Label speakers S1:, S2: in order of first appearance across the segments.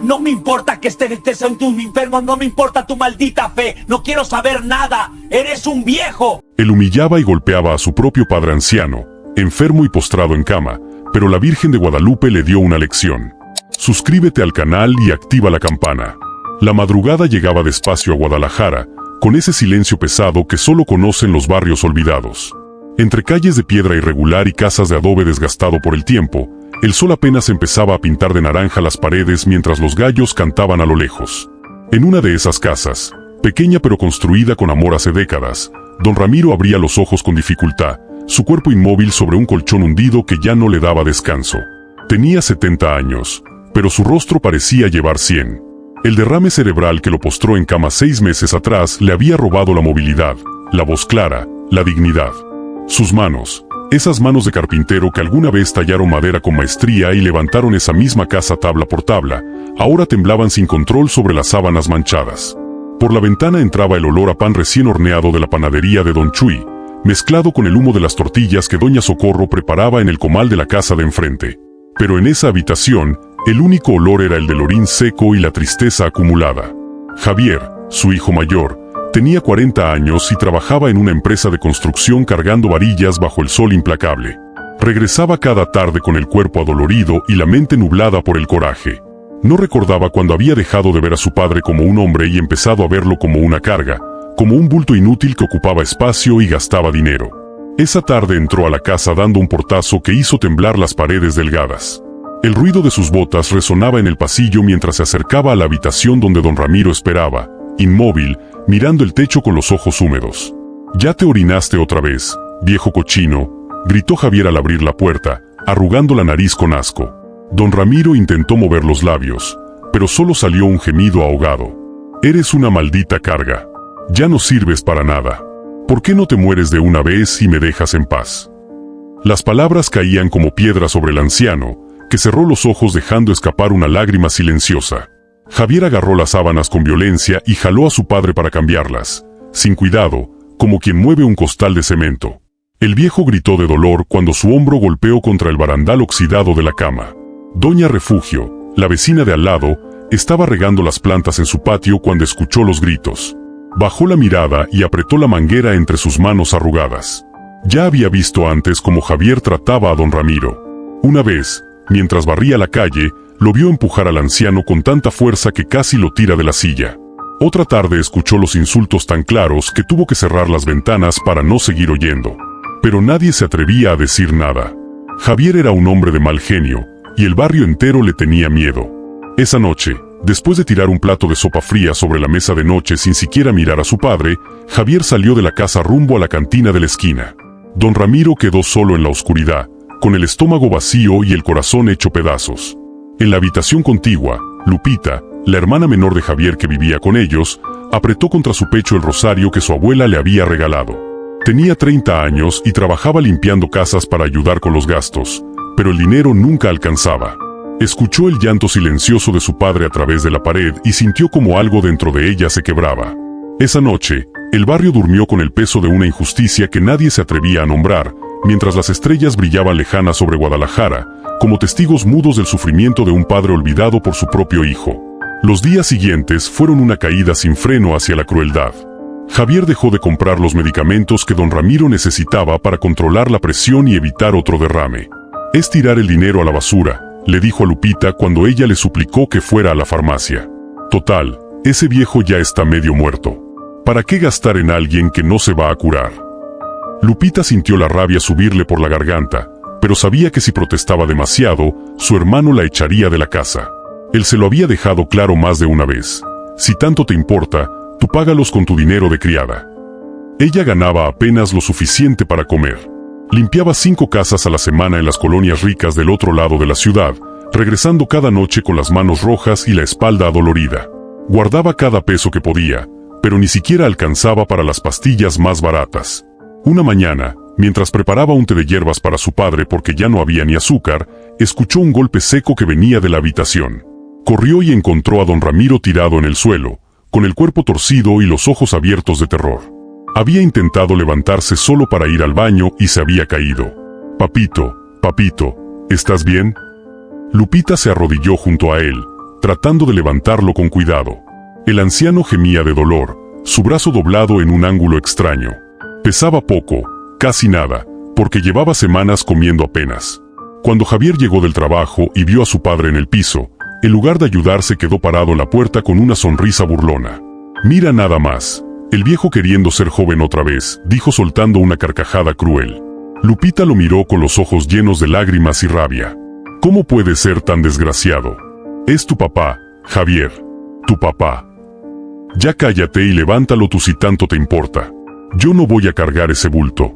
S1: No me importa que estés en tu enfermo, no me importa tu maldita fe. No quiero saber nada. Eres un viejo.
S2: Él humillaba y golpeaba a su propio padre anciano, enfermo y postrado en cama, pero la Virgen de Guadalupe le dio una lección. Suscríbete al canal y activa la campana. La madrugada llegaba despacio a Guadalajara, con ese silencio pesado que solo conocen los barrios olvidados. Entre calles de piedra irregular y casas de adobe desgastado por el tiempo, el sol apenas empezaba a pintar de naranja las paredes mientras los gallos cantaban a lo lejos. En una de esas casas, pequeña pero construida con amor hace décadas, don Ramiro abría los ojos con dificultad, su cuerpo inmóvil sobre un colchón hundido que ya no le daba descanso. Tenía 70 años, pero su rostro parecía llevar 100. El derrame cerebral que lo postró en cama 6 meses atrás le había robado la movilidad, la voz clara, la dignidad. Sus manos, esas manos de carpintero que alguna vez tallaron madera con maestría y levantaron esa misma casa tabla por tabla, ahora temblaban sin control sobre las sábanas manchadas. Por la ventana entraba el olor a pan recién horneado de la panadería de Don Chuy, mezclado con el humo de las tortillas que Doña Socorro preparaba en el comal de la casa de enfrente. Pero en esa habitación, el único olor era el del orín seco y la tristeza acumulada. Javier, su hijo mayor, tenía 40 años y trabajaba en una empresa de construcción cargando varillas bajo el sol implacable. Regresaba cada tarde con el cuerpo adolorido y la mente nublada por el coraje. No recordaba cuando había dejado de ver a su padre como un hombre y empezado a verlo como una carga, como un bulto inútil que ocupaba espacio y gastaba dinero. Esa tarde entró a la casa dando un portazo que hizo temblar las paredes delgadas. El ruido de sus botas resonaba en el pasillo mientras se acercaba a la habitación donde don Ramiro esperaba, inmóvil, mirando el techo con los ojos húmedos. «¿Ya te orinaste otra vez, viejo cochino?», gritó Javier al abrir la puerta, arrugando la nariz con asco. Don Ramiro intentó mover los labios, pero solo salió un gemido ahogado. «Eres una maldita carga. Ya no sirves para nada. ¿Por qué no te mueres de una vez y me dejas en paz?». Las palabras caían como piedras sobre el anciano, que cerró los ojos dejando escapar una lágrima silenciosa. Javier agarró las sábanas con violencia y jaló a su padre para cambiarlas, sin cuidado, como quien mueve un costal de cemento. El viejo gritó de dolor cuando su hombro golpeó contra el barandal oxidado de la cama. Doña Refugio, la vecina de al lado, estaba regando las plantas en su patio cuando escuchó los gritos. Bajó la mirada y apretó la manguera entre sus manos arrugadas. Ya había visto antes cómo Javier trataba a don Ramiro. Una vez, mientras barría la calle, lo vio empujar al anciano con tanta fuerza que casi lo tira de la silla. Otra tarde escuchó los insultos tan claros que tuvo que cerrar las ventanas para no seguir oyendo. Pero nadie se atrevía a decir nada. Javier era un hombre de mal genio, y el barrio entero le tenía miedo. Esa noche, después de tirar un plato de sopa fría sobre la mesa de noche sin siquiera mirar a su padre, Javier salió de la casa rumbo a la cantina de la esquina. Don Ramiro quedó solo en la oscuridad, con el estómago vacío y el corazón hecho pedazos. En la habitación contigua, Lupita, la hermana menor de Javier que vivía con ellos, apretó contra su pecho el rosario que su abuela le había regalado. Tenía 30 años y trabajaba limpiando casas para ayudar con los gastos, pero el dinero nunca alcanzaba. Escuchó el llanto silencioso de su padre a través de la pared y sintió como algo dentro de ella se quebraba. Esa noche, el barrio durmió con el peso de una injusticia que nadie se atrevía a nombrar, mientras las estrellas brillaban lejanas sobre Guadalajara, como testigos mudos del sufrimiento de un padre olvidado por su propio hijo. Los días siguientes fueron una caída sin freno hacia la crueldad. Javier dejó de comprar los medicamentos que don Ramiro necesitaba para controlar la presión y evitar otro derrame. «Es tirar el dinero a la basura», le dijo a Lupita cuando ella le suplicó que fuera a la farmacia. «Total, ese viejo ya está medio muerto. ¿Para qué gastar en alguien que no se va a curar?». Lupita sintió la rabia subirle por la garganta, pero sabía que si protestaba demasiado, su hermano la echaría de la casa. Él se lo había dejado claro más de una vez. «Si tanto te importa, tú págalos con tu dinero de criada». Ella ganaba apenas lo suficiente para comer. Limpiaba 5 casas a la semana en las colonias ricas del otro lado de la ciudad, regresando cada noche con las manos rojas y la espalda adolorida. Guardaba cada peso que podía, pero ni siquiera alcanzaba para las pastillas más baratas. Una mañana, mientras preparaba un té de hierbas para su padre porque ya no había ni azúcar, escuchó un golpe seco que venía de la habitación. Corrió y encontró a don Ramiro tirado en el suelo, con el cuerpo torcido y los ojos abiertos de terror. Había intentado levantarse solo para ir al baño y se había caído. «Papito, papito, ¿estás bien?». Lupita se arrodilló junto a él, tratando de levantarlo con cuidado. El anciano gemía de dolor, su brazo doblado en un ángulo extraño. Pesaba poco, casi nada, porque llevaba semanas comiendo apenas. Cuando Javier llegó del trabajo y vio a su padre en el piso, en lugar de ayudar se quedó parado en la puerta con una sonrisa burlona. «Mira nada más, el viejo queriendo ser joven otra vez», dijo soltando una carcajada cruel. Lupita lo miró con los ojos llenos de lágrimas y rabia. «¿Cómo puede ser tan desgraciado? Es tu papá, Javier. Tu papá. Ya cállate y levántalo tú si tanto te importa. Yo no voy a cargar ese bulto».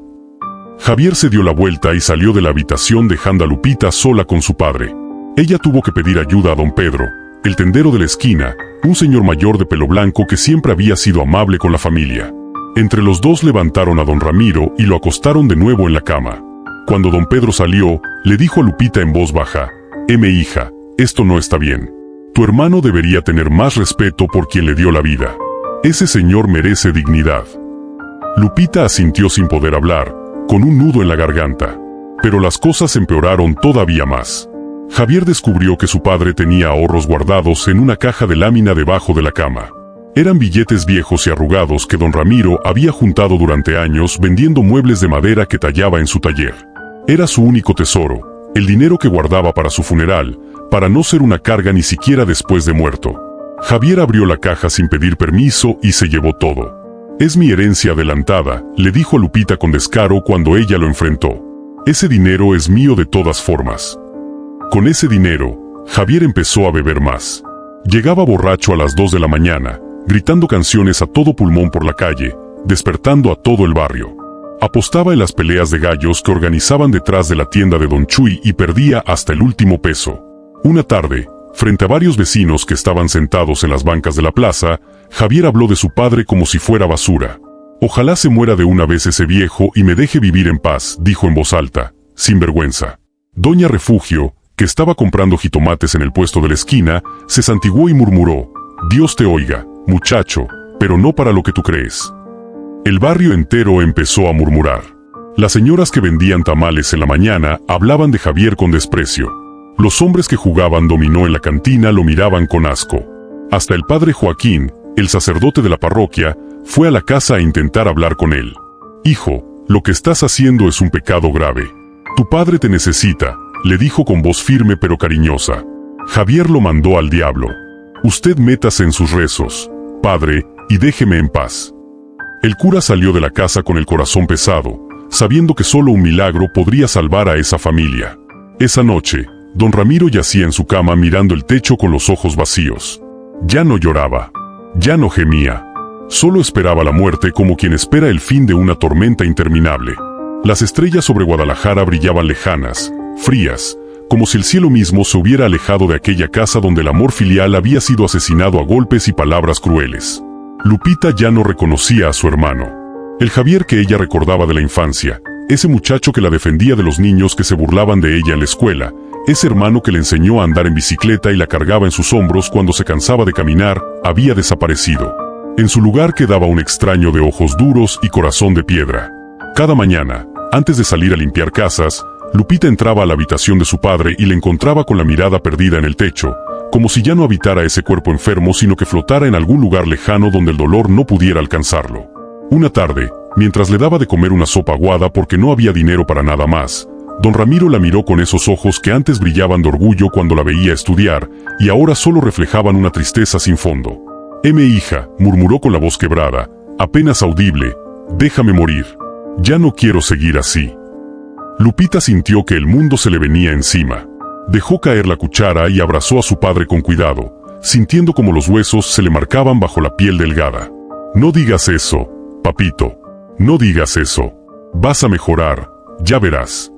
S2: Javier se dio la vuelta y salió de la habitación dejando a Lupita sola con su padre. Ella tuvo que pedir ayuda a don Pedro, el tendero de la esquina, un señor mayor de pelo blanco que siempre había sido amable con la familia. Entre los dos levantaron a don Ramiro y lo acostaron de nuevo en la cama. Cuando don Pedro salió, le dijo a Lupita en voz baja: hija, esto no está bien. Tu hermano debería tener más respeto por quien le dio la vida. Ese señor merece dignidad. Lupita asintió sin poder hablar, con un nudo en la garganta. Pero las cosas empeoraron todavía más. Javier descubrió que su padre tenía ahorros guardados en una caja de lámina debajo de la cama. Eran billetes viejos y arrugados que don Ramiro había juntado durante años vendiendo muebles de madera que tallaba en su taller. Era su único tesoro, el dinero que guardaba para su funeral, para no ser una carga ni siquiera después de muerto. Javier abrió la caja sin pedir permiso y se llevó todo. «Es mi herencia adelantada», le dijo a Lupita con descaro cuando ella lo enfrentó. «Ese dinero es mío de todas formas». Con ese dinero, Javier empezó a beber más. Llegaba borracho a las 2 de la mañana, gritando canciones a todo pulmón por la calle, despertando a todo el barrio. Apostaba en las peleas de gallos que organizaban detrás de la tienda de Don Chuy y perdía hasta el último peso. Una tarde, frente a varios vecinos que estaban sentados en las bancas de la plaza, Javier habló de su padre como si fuera basura. «Ojalá se muera de una vez ese viejo y me deje vivir en paz», dijo en voz alta, sin vergüenza. Doña Refugio, que estaba comprando jitomates en el puesto de la esquina, se santiguó y murmuró: «Dios te oiga, muchacho, pero no para lo que tú crees». El barrio entero empezó a murmurar. Las señoras que vendían tamales en la mañana hablaban de Javier con desprecio. Los hombres que jugaban dominó en la cantina lo miraban con asco. Hasta el padre Joaquín, el sacerdote de la parroquia, fue a la casa a intentar hablar con él. «Hijo, lo que estás haciendo es un pecado grave. Tu padre te necesita», le dijo con voz firme pero cariñosa. Javier lo mandó al diablo. «Usted métase en sus rezos, padre, y déjeme en paz». El cura salió de la casa con el corazón pesado, sabiendo que solo un milagro podría salvar a esa familia. Esa noche, don Ramiro yacía en su cama mirando el techo con los ojos vacíos. Ya no lloraba, ya no gemía, solo esperaba la muerte como quien espera el fin de una tormenta interminable. Las estrellas sobre Guadalajara brillaban lejanas, frías, como si el cielo mismo se hubiera alejado de aquella casa donde el amor filial había sido asesinado a golpes y palabras crueles. Lupita ya no reconocía a su hermano. El Javier que ella recordaba de la infancia, ese muchacho que la defendía de los niños que se burlaban de ella en la escuela, ese hermano que le enseñó a andar en bicicleta y la cargaba en sus hombros cuando se cansaba de caminar, había desaparecido. En su lugar quedaba un extraño de ojos duros y corazón de piedra. Cada mañana, antes de salir a limpiar casas, Lupita entraba a la habitación de su padre y le encontraba con la mirada perdida en el techo, como si ya no habitara ese cuerpo enfermo sino que flotara en algún lugar lejano donde el dolor no pudiera alcanzarlo. Una tarde, mientras le daba de comer una sopa aguada porque no había dinero para nada más, don Ramiro la miró con esos ojos que antes brillaban de orgullo cuando la veía estudiar, y ahora solo reflejaban una tristeza sin fondo. «Hija», murmuró con la voz quebrada, apenas audible, «déjame morir. Ya no quiero seguir así». Lupita sintió que el mundo se le venía encima. Dejó caer la cuchara y abrazó a su padre con cuidado, sintiendo como los huesos se le marcaban bajo la piel delgada. «No digas eso, papito. No digas eso. Vas a mejorar, ya verás».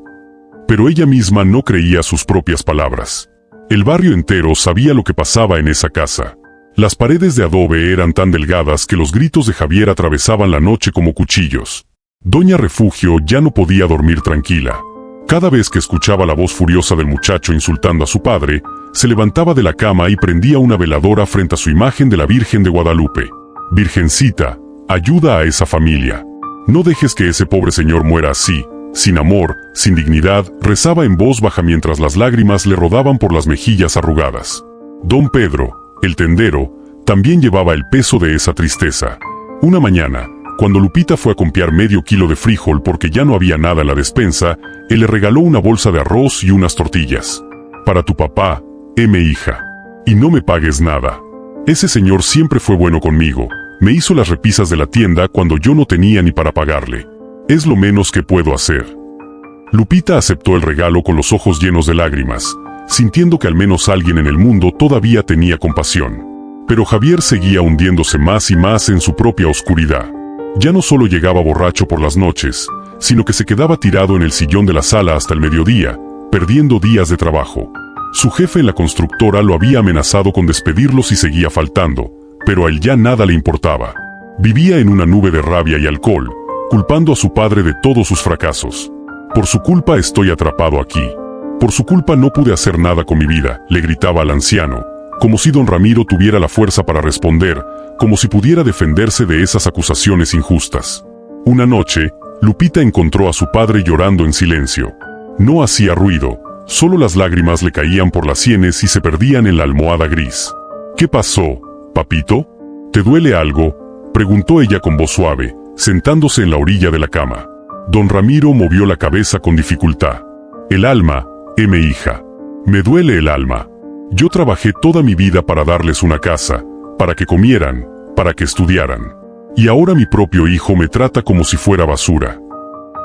S2: Pero ella misma no creía sus propias palabras. El barrio entero sabía lo que pasaba en esa casa. Las paredes de adobe eran tan delgadas que los gritos de Javier atravesaban la noche como cuchillos. Doña Refugio ya no podía dormir tranquila. Cada vez que escuchaba la voz furiosa del muchacho insultando a su padre, se levantaba de la cama y prendía una veladora frente a su imagen de la Virgen de Guadalupe. «Virgencita, ayuda a esa familia. No dejes que ese pobre señor muera así, sin amor, sin dignidad», rezaba en voz baja mientras las lágrimas le rodaban por las mejillas arrugadas. Don Pedro, el tendero, también llevaba el peso de esa tristeza. Una mañana, cuando Lupita fue a comprar medio kilo de frijol porque ya no había nada en la despensa, él le regaló una bolsa de arroz y unas tortillas. Para tu papá, hija. Y no me pagues nada. Ese señor siempre fue bueno conmigo, me hizo las repisas de la tienda cuando yo no tenía ni para pagarle. Es lo menos que puedo hacer. Lupita aceptó el regalo con los ojos llenos de lágrimas, sintiendo que al menos alguien en el mundo todavía tenía compasión. Pero Javier seguía hundiéndose más y más en su propia oscuridad. Ya no solo llegaba borracho por las noches, sino que se quedaba tirado en el sillón de la sala hasta el mediodía, perdiendo días de trabajo. Su jefe en la constructora lo había amenazado con despedirlo si seguía faltando, pero a él ya nada le importaba. Vivía en una nube de rabia y alcohol, culpando a su padre de todos sus fracasos. Por su culpa estoy atrapado aquí. Por su culpa no pude hacer nada con mi vida, le gritaba al anciano, como si don Ramiro tuviera la fuerza para responder, como si pudiera defenderse de esas acusaciones injustas. Una noche, Lupita encontró a su padre llorando en silencio. No hacía ruido, solo las lágrimas le caían por las sienes y se perdían en la almohada gris. ¿Qué pasó, papito? ¿Te duele algo?, preguntó ella con voz suave, sentándose en la orilla de la cama. Don Ramiro movió la cabeza con dificultad. El alma, hija. Me duele el alma. Yo trabajé toda mi vida para darles una casa, para que comieran, para que estudiaran. Y ahora mi propio hijo me trata como si fuera basura.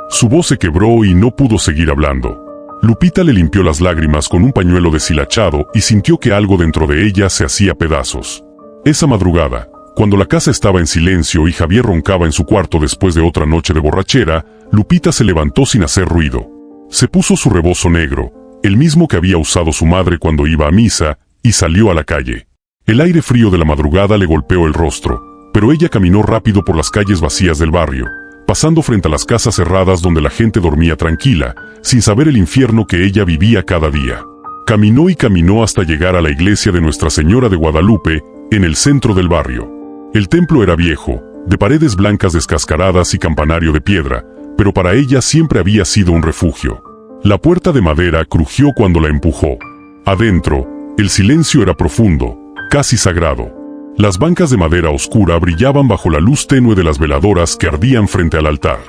S2: Su voz se quebró y no pudo seguir hablando. Lupita le limpió las lágrimas con un pañuelo deshilachado y sintió que algo dentro de ella se hacía pedazos. Esa madrugada, cuando la casa estaba en silencio y Javier roncaba en su cuarto después de otra noche de borrachera, Lupita se levantó sin hacer ruido. Se puso su rebozo negro, el mismo que había usado su madre cuando iba a misa, y salió a la calle. El aire frío de la madrugada le golpeó el rostro, pero ella caminó rápido por las calles vacías del barrio, pasando frente a las casas cerradas donde la gente dormía tranquila, sin saber el infierno que ella vivía cada día. Caminó y caminó hasta llegar a la iglesia de Nuestra Señora de Guadalupe, en el centro del barrio. El templo era viejo, de paredes blancas descascaradas y campanario de piedra, pero para ella siempre había sido un refugio. La puerta de madera crujió cuando la empujó. Adentro, el silencio era profundo, casi sagrado. Las bancas de madera oscura brillaban bajo la luz tenue de las veladoras que ardían frente al altar.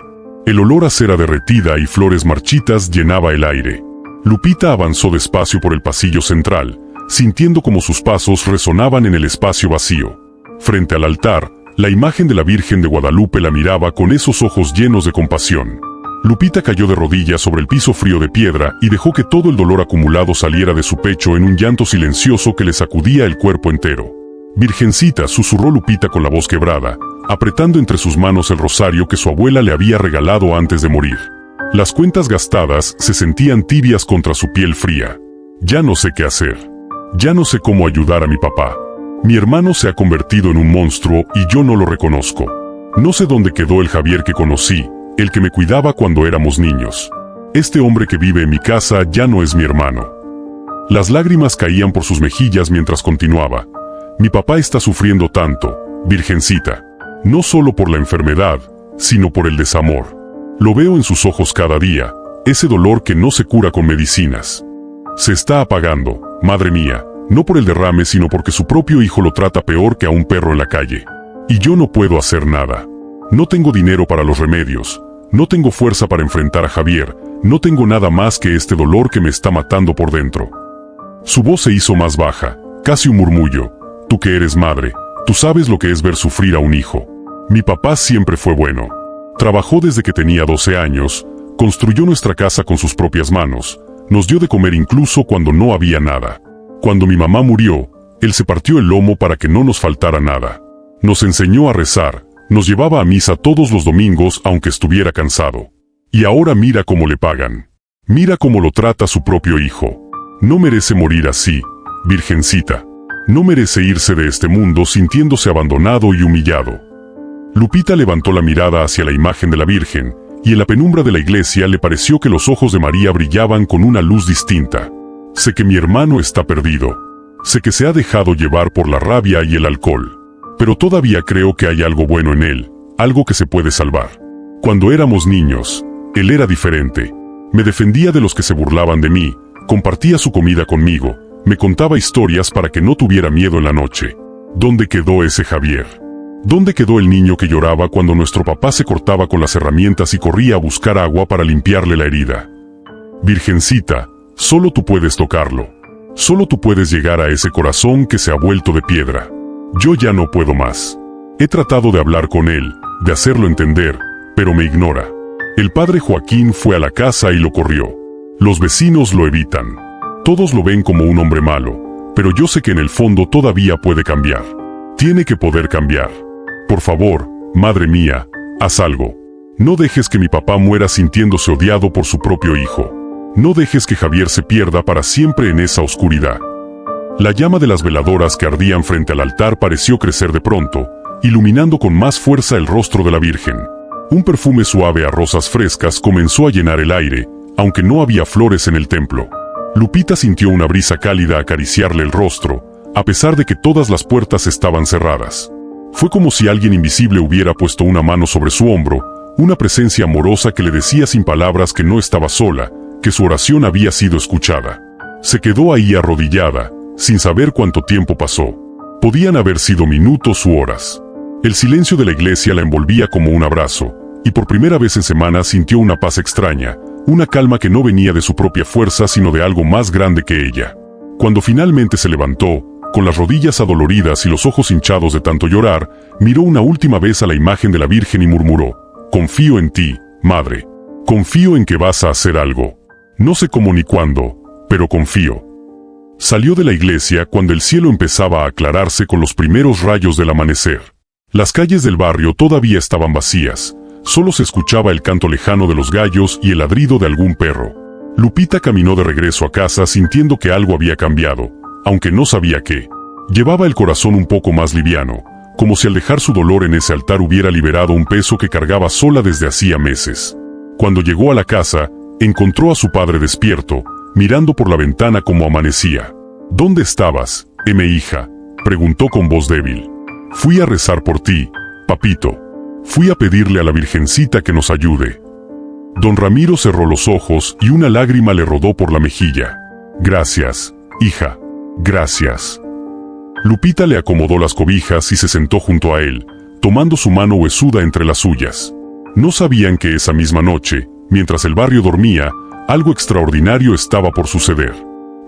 S2: El olor a cera derretida y flores marchitas llenaba el aire. Lupita avanzó despacio por el pasillo central, sintiendo como sus pasos resonaban en el espacio vacío. Frente al altar, la imagen de la Virgen de Guadalupe la miraba con esos ojos llenos de compasión. Lupita cayó de rodillas sobre el piso frío de piedra y dejó que todo el dolor acumulado saliera de su pecho en un llanto silencioso que le sacudía el cuerpo entero. «Virgencita», susurró Lupita con la voz quebrada, apretando entre sus manos el rosario que su abuela le había regalado antes de morir. Las cuentas gastadas se sentían tibias contra su piel fría. «Ya no sé qué hacer. Ya no sé cómo ayudar a mi papá. Mi hermano se ha convertido en un monstruo y yo no lo reconozco. No sé dónde quedó el Javier que conocí, el que me cuidaba cuando éramos niños. Este hombre que vive en mi casa ya no es mi hermano». Las lágrimas caían por sus mejillas mientras continuaba. «Mi papá está sufriendo tanto, Virgencita. No solo por la enfermedad, sino por el desamor. Lo veo en sus ojos cada día, ese dolor que no se cura con medicinas. Se está apagando, madre mía, no por el derrame sino porque su propio hijo lo trata peor que a un perro en la calle. Y yo no puedo hacer nada. No tengo dinero para los remedios, no tengo fuerza para enfrentar a Javier, no tengo nada más que este dolor que me está matando por dentro». Su voz se hizo más baja, casi un murmullo. «Tú que eres madre, tú sabes lo que es ver sufrir a un hijo. Mi papá siempre fue bueno. Trabajó desde que tenía 12 años, construyó nuestra casa con sus propias manos, nos dio de comer incluso cuando no había nada. Cuando mi mamá murió, él se partió el lomo para que no nos faltara nada. Nos enseñó a rezar, nos llevaba a misa todos los domingos aunque estuviera cansado. Y ahora mira cómo le pagan. Mira cómo lo trata su propio hijo. No merece morir así, Virgencita. No merece irse de este mundo sintiéndose abandonado y humillado». Lupita levantó la mirada hacia la imagen de la Virgen, y en la penumbra de la iglesia le pareció que los ojos de María brillaban con una luz distinta. «Sé que mi hermano está perdido. Sé que se ha dejado llevar por la rabia y el alcohol. Pero todavía creo que hay algo bueno en él, algo que se puede salvar. Cuando éramos niños, él era diferente. Me defendía de los que se burlaban de mí, compartía su comida conmigo, Me contaba historias para que no tuviera miedo en la noche. ¿Dónde quedó ese Javier? ¿Dónde quedó el niño que lloraba cuando nuestro papá se cortaba con las herramientas y corría a buscar agua para limpiarle la herida? Virgencita, solo tú puedes tocarlo. Solo tú puedes llegar a ese corazón que se ha vuelto de piedra. Yo ya no puedo más. He tratado de hablar con él, de hacerlo entender, pero me ignora. El padre Joaquín fue a la casa y lo corrió. Los vecinos lo evitan. Todos lo ven como un hombre malo, pero yo sé que en el fondo todavía puede cambiar. Tiene que poder cambiar. Por favor, madre mía, haz algo. No dejes que mi papá muera sintiéndose odiado por su propio hijo. No dejes que Javier se pierda para siempre en esa oscuridad. La llama de las veladoras que ardían frente al altar pareció crecer de pronto, iluminando con más fuerza el rostro de la Virgen. Un perfume suave a rosas frescas comenzó a llenar el aire, aunque no había flores en el templo. Lupita sintió una brisa cálida acariciarle el rostro, a pesar de que todas las puertas estaban cerradas. Fue como si alguien invisible hubiera puesto una mano sobre su hombro, una presencia amorosa que le decía sin palabras que no estaba sola, que su oración había sido escuchada. Se quedó ahí arrodillada, sin saber cuánto tiempo pasó. Podían haber sido minutos u horas. El silencio de la iglesia la envolvía como un abrazo, y por primera vez en semanas sintió una paz extraña, una calma que no venía de su propia fuerza sino de algo más grande que ella. Cuando finalmente se levantó, con las rodillas adoloridas y los ojos hinchados de tanto llorar, miró una última vez a la imagen de la Virgen y murmuró: «Confío en ti, madre. Confío en que vas a hacer algo. No sé cómo ni cuándo, pero confío». Salió de la iglesia cuando el cielo empezaba a aclararse con los primeros rayos del amanecer. Las calles del barrio todavía estaban vacías, solo se escuchaba el canto lejano de los gallos y el ladrido de algún perro. Lupita caminó de regreso a casa sintiendo que algo había cambiado, aunque no sabía qué. Llevaba el corazón un poco más liviano, como si al dejar su dolor en ese altar hubiera liberado un peso que cargaba sola desde hacía meses. Cuando llegó a la casa, encontró a su padre despierto, mirando por la ventana como amanecía. «¿Dónde estabas, hija?», preguntó con voz débil. «Fui a rezar por ti, papito. Fui a pedirle a la Virgencita que nos ayude». Don Ramiro cerró los ojos y una lágrima le rodó por la mejilla. «Gracias, hija. Gracias». Lupita le acomodó las cobijas y se sentó junto a él, tomando su mano huesuda entre las suyas. No sabían que esa misma noche, mientras el barrio dormía, algo extraordinario estaba por suceder.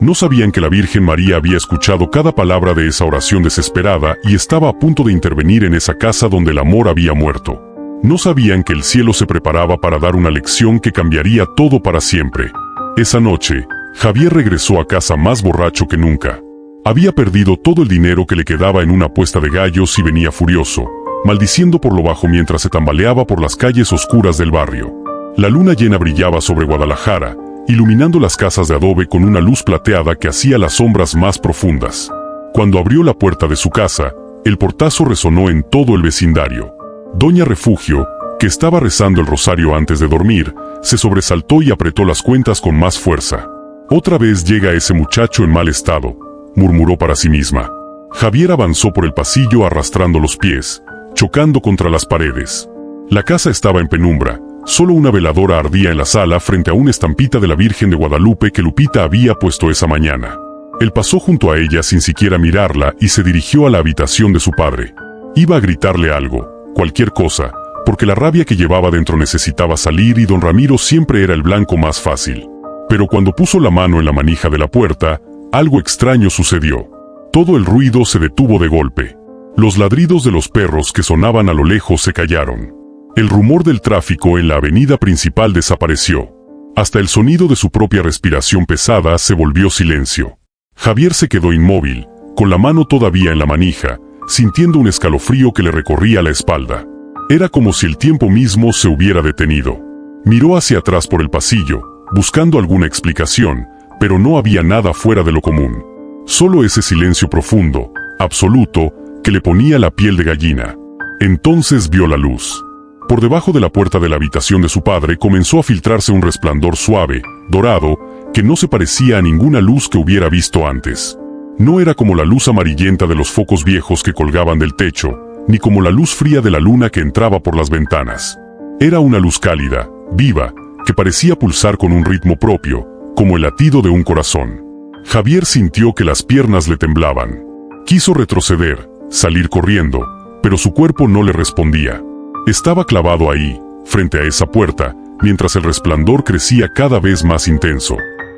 S2: No sabían que la Virgen María había escuchado cada palabra de esa oración desesperada y estaba a punto de intervenir en esa casa donde el amor había muerto. No sabían que el cielo se preparaba para dar una lección que cambiaría todo para siempre. Esa noche, Javier regresó a casa más borracho que nunca. Había perdido todo el dinero que le quedaba en una apuesta de gallos y venía furioso, maldiciendo por lo bajo mientras se tambaleaba por las calles oscuras del barrio. La luna llena brillaba sobre Guadalajara, iluminando las casas de adobe con una luz plateada que hacía las sombras más profundas. Cuando abrió la puerta de su casa, el portazo resonó en todo el vecindario. Doña Refugio, que estaba rezando el rosario antes de dormir, se sobresaltó y apretó las cuentas con más fuerza. «Otra vez llega ese muchacho en mal estado», murmuró para sí misma. Javier avanzó por el pasillo arrastrando los pies, chocando contra las paredes. La casa estaba en penumbra. Solo una veladora ardía en la sala frente a una estampita de la Virgen de Guadalupe que Lupita había puesto esa mañana. Él pasó junto a ella sin siquiera mirarla y se dirigió a la habitación de su padre. Iba a gritarle algo, cualquier cosa, porque la rabia que llevaba dentro necesitaba salir y don Ramiro siempre era el blanco más fácil. Pero cuando puso la mano en la manija de la puerta, algo extraño sucedió. Todo el ruido se detuvo de golpe. Los ladridos de los perros que sonaban a lo lejos se callaron. El rumor del tráfico en la avenida principal desapareció. Hasta el sonido de su propia respiración pesada se volvió silencio. Javier se quedó inmóvil, con la mano todavía en la manija, sintiendo un escalofrío que le recorría la espalda. Era como si el tiempo mismo se hubiera detenido. Miró hacia atrás por el pasillo, buscando alguna explicación, pero no había nada fuera de lo común. Solo ese silencio profundo, absoluto, que le ponía la piel de gallina. Entonces vio la luz. Por debajo de la puerta de la habitación de su padre comenzó a filtrarse un resplandor suave, dorado, que no se parecía a ninguna luz que hubiera visto antes. No era como la luz amarillenta de los focos viejos que colgaban del techo, ni como la luz fría de la luna que entraba por las ventanas. Era una luz cálida, viva, que parecía pulsar con un ritmo propio, como el latido de un corazón. Javier sintió que las piernas le temblaban. Quiso retroceder, salir corriendo, pero su cuerpo no le respondía. Estaba clavado ahí, frente a esa puerta, mientras el resplandor crecía cada vez más intenso.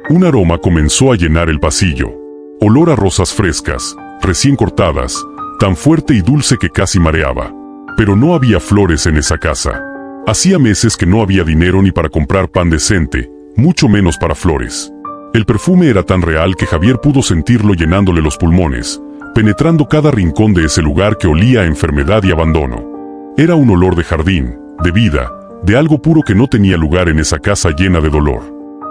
S2: Un aroma comenzó a llenar el pasillo. Olor a rosas frescas, recién cortadas, tan fuerte y dulce que casi mareaba. Pero no había flores en esa casa. Hacía meses que no había dinero ni para comprar pan decente, mucho menos para flores. El perfume era tan real que Javier pudo sentirlo llenándole los pulmones, penetrando cada rincón de ese lugar que olía a enfermedad y abandono. Era un olor de jardín, de vida, de algo puro que no tenía lugar en esa casa llena de dolor.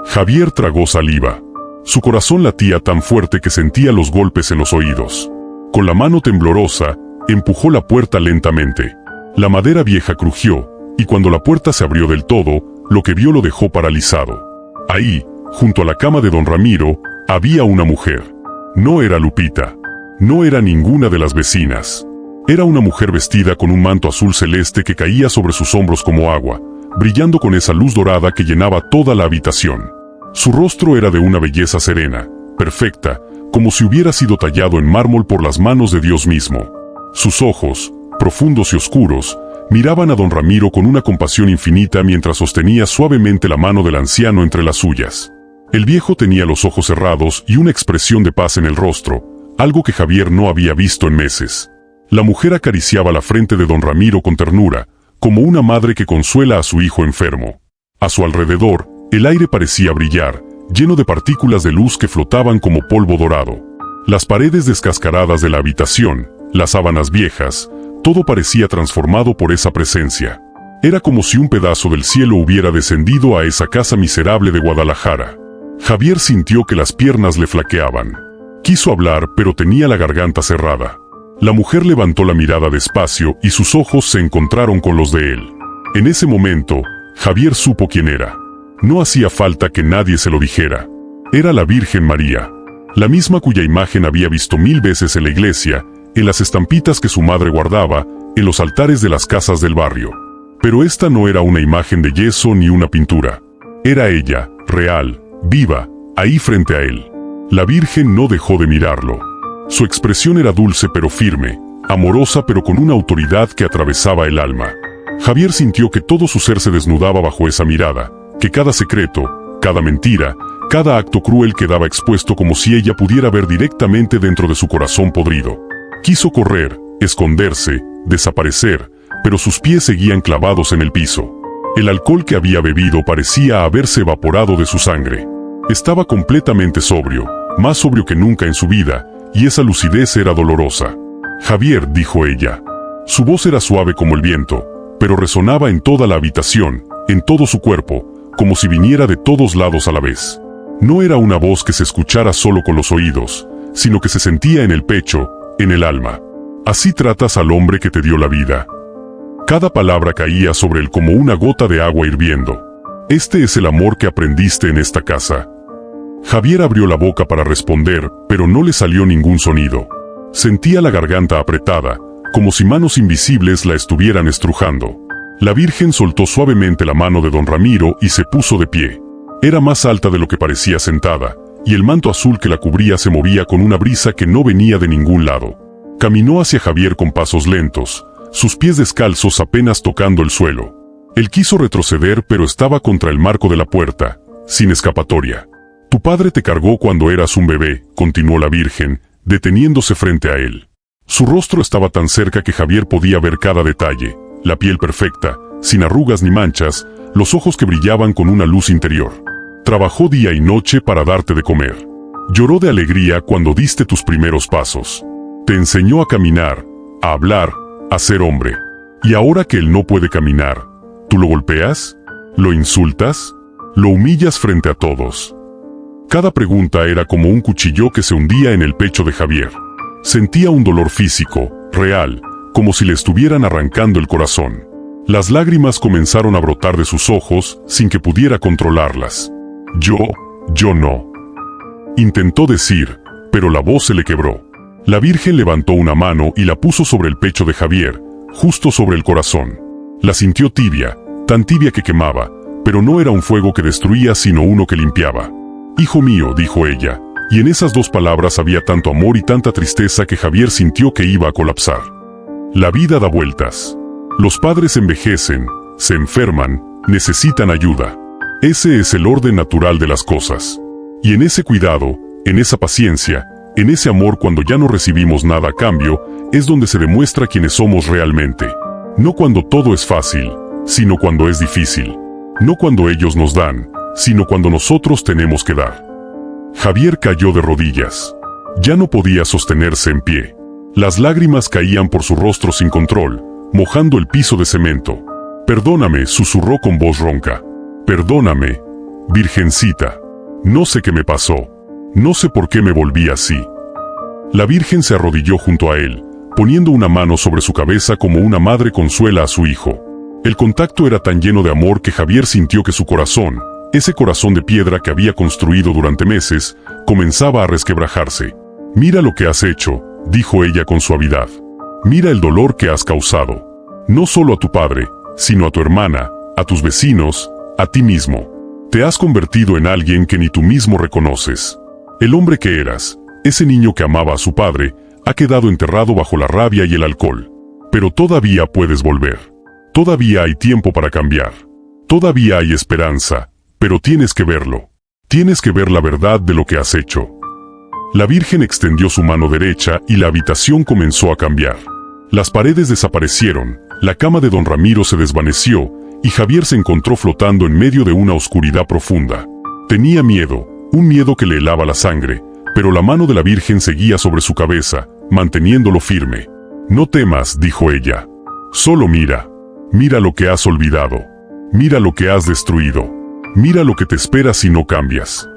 S2: Javier tragó saliva. Su corazón latía tan fuerte que sentía los golpes en los oídos. Con la mano temblorosa, empujó la puerta lentamente. La madera vieja crujió, y cuando la puerta se abrió del todo, lo que vio lo dejó paralizado. Ahí, junto a la cama de don Ramiro, había una mujer. No era Lupita. No era ninguna de las vecinas. Era una mujer vestida con un manto azul celeste que caía sobre sus hombros como agua, brillando con esa luz dorada que llenaba toda la habitación. Su rostro era de una belleza serena, perfecta, como si hubiera sido tallado en mármol por las manos de Dios mismo. Sus ojos, profundos y oscuros, miraban a don Ramiro con una compasión infinita mientras sostenía suavemente la mano del anciano entre las suyas. El viejo tenía los ojos cerrados y una expresión de paz en el rostro, algo que Javier no había visto en meses. La mujer acariciaba la frente de don Ramiro con ternura, como una madre que consuela a su hijo enfermo. A su alrededor, el aire parecía brillar, lleno de partículas de luz que flotaban como polvo dorado. Las paredes descascaradas de la habitación, las sábanas viejas, todo parecía transformado por esa presencia. Era como si un pedazo del cielo hubiera descendido a esa casa miserable de Guadalajara. Javier sintió que las piernas le flaqueaban. Quiso hablar, pero tenía la garganta cerrada. La mujer levantó la mirada despacio y sus ojos se encontraron con los de él. En ese momento, Javier supo quién era. No hacía falta que nadie se lo dijera. Era la Virgen María, la misma cuya imagen había visto 1000 veces en la iglesia, en las estampitas que su madre guardaba, en los altares de las casas del barrio. Pero esta no era una imagen de yeso ni una pintura. Era ella, real, viva, ahí frente a él. La Virgen no dejó de mirarlo. Su expresión era dulce pero firme, amorosa pero con una autoridad que atravesaba el alma. Javier sintió que todo su ser se desnudaba bajo esa mirada, que cada secreto, cada mentira, cada acto cruel quedaba expuesto como si ella pudiera ver directamente dentro de su corazón podrido. Quiso correr, esconderse, desaparecer, pero sus pies seguían clavados en el piso. El alcohol que había bebido parecía haberse evaporado de su sangre. Estaba completamente sobrio, más sobrio que nunca en su vida, y esa lucidez era dolorosa. Javier, dijo ella. Su voz era suave como el viento, pero resonaba en toda la habitación, en todo su cuerpo, como si viniera de todos lados a la vez. No era una voz que se escuchara solo con los oídos, sino que se sentía en el pecho, en el alma. Así tratas al hombre que te dio la vida. Cada palabra caía sobre él como una gota de agua hirviendo. Este es el amor que aprendiste en esta casa. Javier abrió la boca para responder, pero no le salió ningún sonido. Sentía la garganta apretada, como si manos invisibles la estuvieran estrujando. La Virgen soltó suavemente la mano de don Ramiro y se puso de pie. Era más alta de lo que parecía sentada, y el manto azul que la cubría se movía con una brisa que no venía de ningún lado. Caminó hacia Javier con pasos lentos, sus pies descalzos apenas tocando el suelo. Él quiso retroceder pero estaba contra el marco de la puerta, sin escapatoria. Tu padre te cargó cuando eras un bebé, continuó la Virgen, deteniéndose frente a él. Su rostro estaba tan cerca que Javier podía ver cada detalle, la piel perfecta, sin arrugas ni manchas, los ojos que brillaban con una luz interior. Trabajó día y noche para darte de comer. Lloró de alegría cuando diste tus primeros pasos. Te enseñó a caminar, a hablar, a ser hombre. Y ahora que él no puede caminar, ¿tú lo golpeas? ¿Lo insultas? ¿Lo humillas frente a todos? Cada pregunta era como un cuchillo que se hundía en el pecho de Javier. Sentía un dolor físico, real, como si le estuvieran arrancando el corazón. Las lágrimas comenzaron a brotar de sus ojos sin que pudiera controlarlas. Yo no. Intentó decir, pero la voz se le quebró. La Virgen levantó una mano y la puso sobre el pecho de Javier, justo sobre el corazón. La sintió tibia, tan tibia que quemaba, pero no era un fuego que destruía sino uno que limpiaba. Hijo mío, dijo ella, Y en esas dos palabras había tanto amor y tanta tristeza que Javier sintió que iba a colapsar. La vida da vueltas. Los padres envejecen, se enferman, necesitan ayuda. Ese es el orden natural de las cosas. Y en ese cuidado, en esa paciencia, en ese amor cuando ya no recibimos nada a cambio, es donde se demuestra quiénes somos realmente. No cuando todo es fácil, sino cuando es difícil. No cuando ellos nos dan, sino cuando nosotros tenemos que dar. Javier cayó de rodillas. Ya no podía sostenerse en pie. Las lágrimas caían por su rostro sin control, mojando el piso de cemento. «Perdóname», susurró con voz ronca. «Perdóname, Virgencita. No sé qué me pasó. No sé por qué me volví así». La Virgen se arrodilló junto a él, poniendo una mano sobre su cabeza como una madre consuela a su hijo. El contacto era tan lleno de amor que Javier sintió que su corazón, ese corazón de piedra que había construido durante meses, comenzaba a resquebrajarse. «Mira lo que has hecho», dijo ella con suavidad. «Mira el dolor que has causado. No solo a tu padre, sino a tu hermana, a tus vecinos, a ti mismo. Te has convertido en alguien que ni tú mismo reconoces. El hombre que eras, ese niño que amaba a su padre, ha quedado enterrado bajo la rabia y el alcohol. Pero todavía puedes volver. Todavía hay tiempo para cambiar. Todavía hay esperanza, pero tienes que verlo. Tienes que ver la verdad de lo que has hecho». La Virgen extendió su mano derecha y la habitación comenzó a cambiar. Las paredes desaparecieron, la cama de don Ramiro se desvaneció, y Javier se encontró flotando en medio de una oscuridad profunda. Tenía miedo, un miedo que le helaba la sangre, pero la mano de la Virgen seguía sobre su cabeza, manteniéndolo firme. «No temas», dijo ella. «Solo mira. Mira lo que has olvidado. Mira lo que has destruido. Mira lo que te espera si no cambias».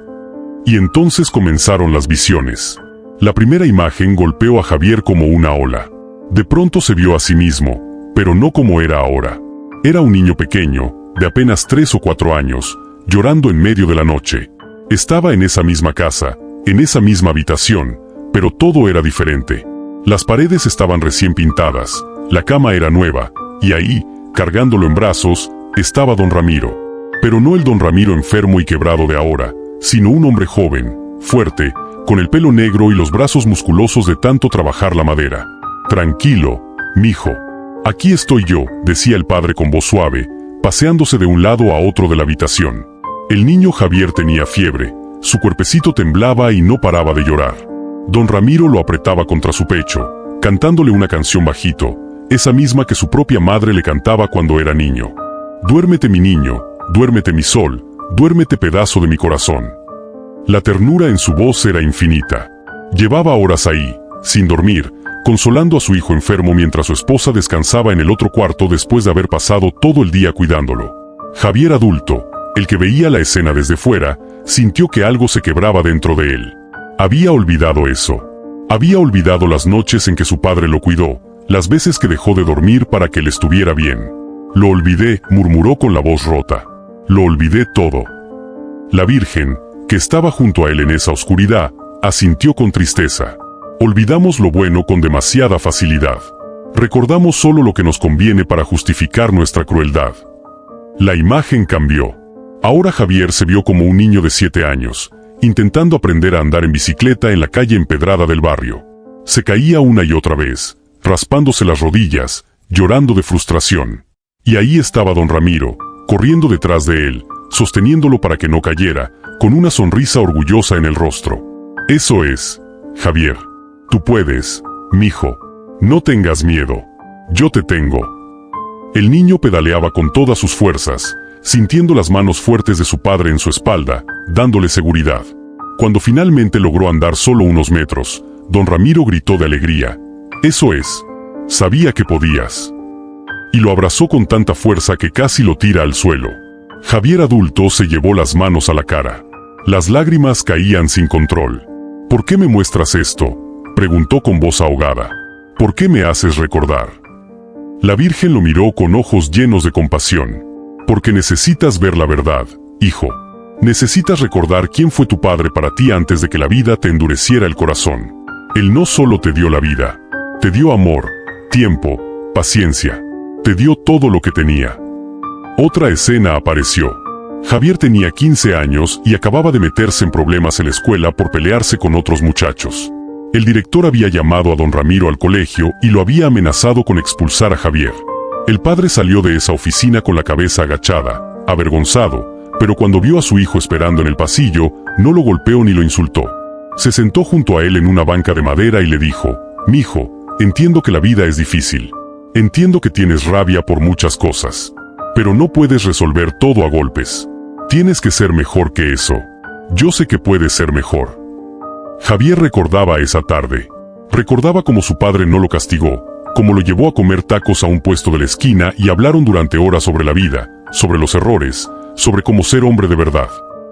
S2: Y entonces comenzaron las visiones. La primera imagen golpeó a Javier como una ola. De pronto se vio a sí mismo, pero no como era ahora. Era un niño pequeño, de apenas 3 o 4 años, llorando en medio de la noche. Estaba en esa misma casa, en esa misma habitación, pero todo era diferente. Las paredes estaban recién pintadas, la cama era nueva, y ahí, cargándolo en brazos, estaba don Ramiro. Pero no el don Ramiro enfermo y quebrado de ahora, sino un hombre joven, fuerte, con el pelo negro y los brazos musculosos de tanto trabajar la madera. «Tranquilo, mijo. Aquí estoy yo», decía el padre con voz suave, paseándose de un lado a otro de la habitación. El niño Javier tenía fiebre, su cuerpecito temblaba y no paraba de llorar. Don Ramiro lo apretaba contra su pecho, cantándole una canción bajito, esa misma que su propia madre le cantaba cuando era niño. «Duérmete mi niño, duérmete mi sol, duérmete pedazo de mi corazón». La ternura en su voz era infinita. Llevaba horas ahí, sin dormir, consolando a su hijo enfermo mientras su esposa descansaba en el otro cuarto después de haber pasado todo el día cuidándolo. Javier adulto, el que veía la escena desde fuera, sintió que algo se quebraba dentro de él. Había olvidado eso. Había olvidado las noches en que su padre lo cuidó, las veces que dejó de dormir para que él estuviera bien. «Lo olvidé», murmuró con la voz rota. «Lo olvidé todo». La Virgen, que estaba junto a él en esa oscuridad, asintió con tristeza. Olvidamos lo bueno con demasiada facilidad. Recordamos solo lo que nos conviene para justificar nuestra crueldad. La imagen cambió. Ahora Javier se vio como un niño de 7 años, intentando aprender a andar en bicicleta en la calle empedrada del barrio. Se caía una y otra vez, raspándose las rodillas, llorando de frustración. Y ahí estaba don Ramiro, corriendo detrás de él, sosteniéndolo para que no cayera, con una sonrisa orgullosa en el rostro. «Eso es, Javier. Tú puedes, mijo. No tengas miedo. Yo te tengo». El niño pedaleaba con todas sus fuerzas, sintiendo las manos fuertes de su padre en su espalda, dándole seguridad. Cuando finalmente logró andar solo unos metros, don Ramiro gritó de alegría. «Eso es. Sabía que podías». Y lo abrazó con tanta fuerza que casi lo tira al suelo. Javier adulto se llevó las manos a la cara. Las lágrimas caían sin control. «¿Por qué me muestras esto?», preguntó con voz ahogada. «¿Por qué me haces recordar?». La Virgen lo miró con ojos llenos de compasión. «Porque necesitas ver la verdad, hijo. Necesitas recordar quién fue tu padre para ti antes de que la vida te endureciera el corazón. Él no solo te dio la vida, te dio amor, tiempo, paciencia. Te dio todo lo que tenía». Otra escena apareció. Javier tenía 15 años y acababa de meterse en problemas en la escuela por pelearse con otros muchachos. El director había llamado a don Ramiro al colegio y lo había amenazado con expulsar a Javier. El padre salió de esa oficina con la cabeza agachada, avergonzado, pero cuando vio a su hijo esperando en el pasillo, no lo golpeó ni lo insultó. Se sentó junto a él en una banca de madera y le dijo: «Mijo, entiendo que la vida es difícil. Entiendo que tienes rabia por muchas cosas. Pero no puedes resolver todo a golpes. Tienes que ser mejor que eso. Yo sé que puedes ser mejor». Javier recordaba esa tarde. Recordaba cómo su padre no lo castigó, cómo lo llevó a comer tacos a un puesto de la esquina y hablaron durante horas sobre la vida, sobre los errores, sobre cómo ser hombre de verdad.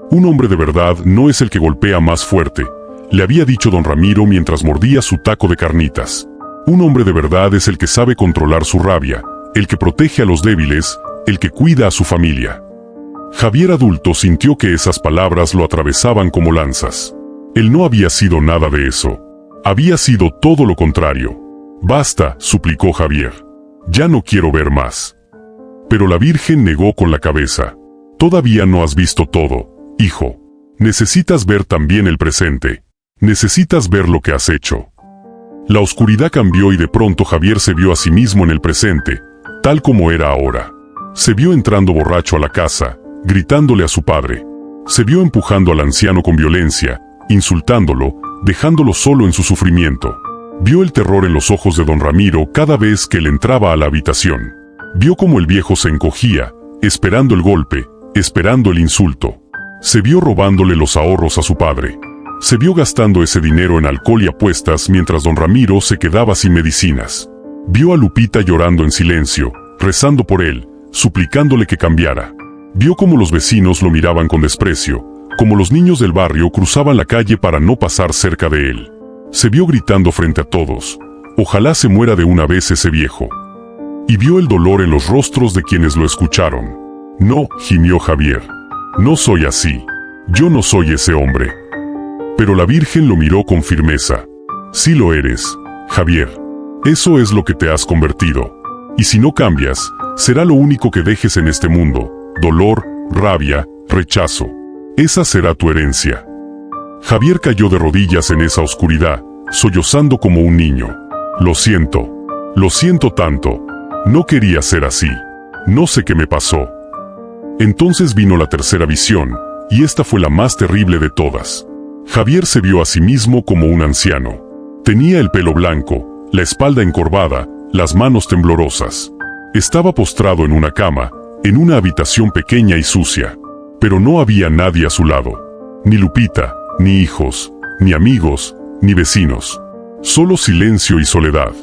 S2: Un hombre de verdad no es el que golpea más fuerte, le había dicho don Ramiro mientras mordía su taco de carnitas. Un hombre de verdad es el que sabe controlar su rabia, el que protege a los débiles, el que cuida a su familia. Javier adulto sintió que esas palabras lo atravesaban como lanzas. Él no había sido nada de eso. Había sido todo lo contrario. «Basta», suplicó Javier. «Ya no quiero ver más». Pero la Virgen negó con la cabeza. «Todavía no has visto todo, hijo. Necesitas ver también el presente. Necesitas ver lo que has hecho». La oscuridad cambió y de pronto Javier se vio a sí mismo en el presente, tal como era ahora. Se vio entrando borracho a la casa, gritándole a su padre. Se vio empujando al anciano con violencia, insultándolo, dejándolo solo en su sufrimiento. Vio el terror en los ojos de don Ramiro cada vez que él entraba a la habitación. Vio cómo el viejo se encogía, esperando el golpe, esperando el insulto. Se vio robándole los ahorros a su padre. Se vio gastando ese dinero en alcohol y apuestas mientras don Ramiro se quedaba sin medicinas. Vio a Lupita llorando en silencio, rezando por él, suplicándole que cambiara. Vio cómo los vecinos lo miraban con desprecio, como los niños del barrio cruzaban la calle para no pasar cerca de él. Se vio gritando frente a todos: «Ojalá se muera de una vez ese viejo». Y vio el dolor en los rostros de quienes lo escucharon. «No», gimió Javier. «No soy así. Yo no soy ese hombre». Pero la Virgen lo miró con firmeza. «Sí lo eres, Javier. Eso es lo que te has convertido. Y si no cambias, será lo único que dejes en este mundo: dolor, rabia, rechazo. Esa será tu herencia». Javier cayó de rodillas en esa oscuridad, sollozando como un niño. Lo siento tanto. No quería ser así. No sé qué me pasó». Entonces vino la tercera visión, y esta fue la más terrible de todas. Javier se vio a sí mismo como un anciano. Tenía el pelo blanco, la espalda encorvada, las manos temblorosas. Estaba postrado en una cama, en una habitación pequeña y sucia. Pero no había nadie a su lado. Ni Lupita, ni hijos, ni amigos, ni vecinos. Solo silencio y soledad.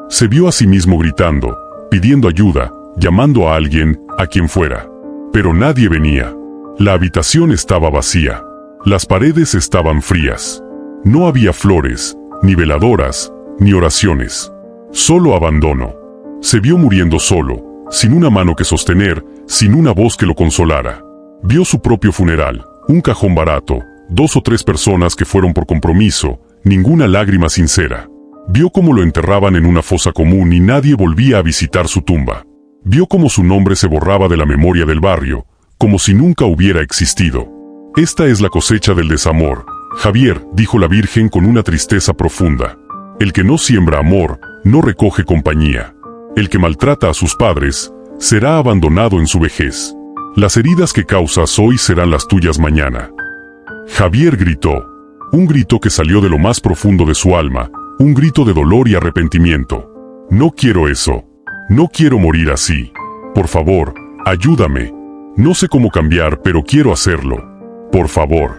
S2: Se vio a sí mismo gritando, pidiendo ayuda, llamando a alguien, a quien fuera. Pero nadie venía. La habitación estaba vacía. Las paredes estaban frías. No había flores, ni veladoras, ni oraciones. Solo abandono. Se vio muriendo solo, sin una mano que sostener, sin una voz que lo consolara. Vio su propio funeral, un cajón barato, 2 o 3 personas que fueron por compromiso, ninguna lágrima sincera. Vio cómo lo enterraban en una fosa común y nadie volvía a visitar su tumba. Vio cómo su nombre se borraba de la memoria del barrio, como si nunca hubiera existido. «Esta es la cosecha del desamor, Javier», dijo la Virgen con una tristeza profunda. «El que no siembra amor, no recoge compañía. El que maltrata a sus padres, será abandonado en su vejez. Las heridas que causas hoy serán las tuyas mañana». Javier gritó. Un grito que salió de lo más profundo de su alma, un grito de dolor y arrepentimiento. «No quiero eso. No quiero morir así. Por favor, ayúdame. No sé cómo cambiar, pero quiero hacerlo. Por favor».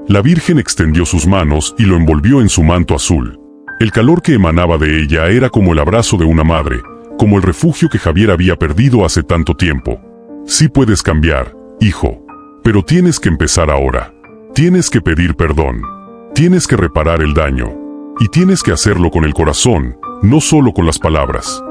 S2: La Virgen extendió sus manos y lo envolvió en su manto azul. El calor que emanaba de ella era como el abrazo de una madre, como el refugio que Javier había perdido hace tanto tiempo. «Sí puedes cambiar, hijo. Pero tienes que empezar ahora. Tienes que pedir perdón. Tienes que reparar el daño. Y tienes que hacerlo con el corazón, no solo con las palabras».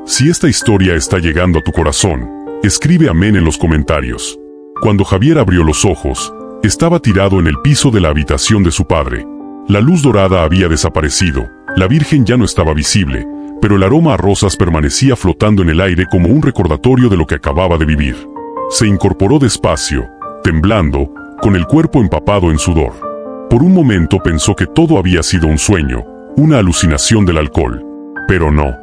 S2: Si esta historia está llegando a tu corazón, escribe amén en los comentarios. Cuando Javier abrió los ojos, estaba tirado en el piso de la habitación de su padre. La luz dorada había desaparecido, la Virgen ya no estaba visible, pero el aroma a rosas permanecía flotando en el aire como un recordatorio de lo que acababa de vivir. Se incorporó despacio, temblando, con el cuerpo empapado en sudor. Por un momento pensó que todo había sido un sueño, una alucinación del alcohol. Pero no.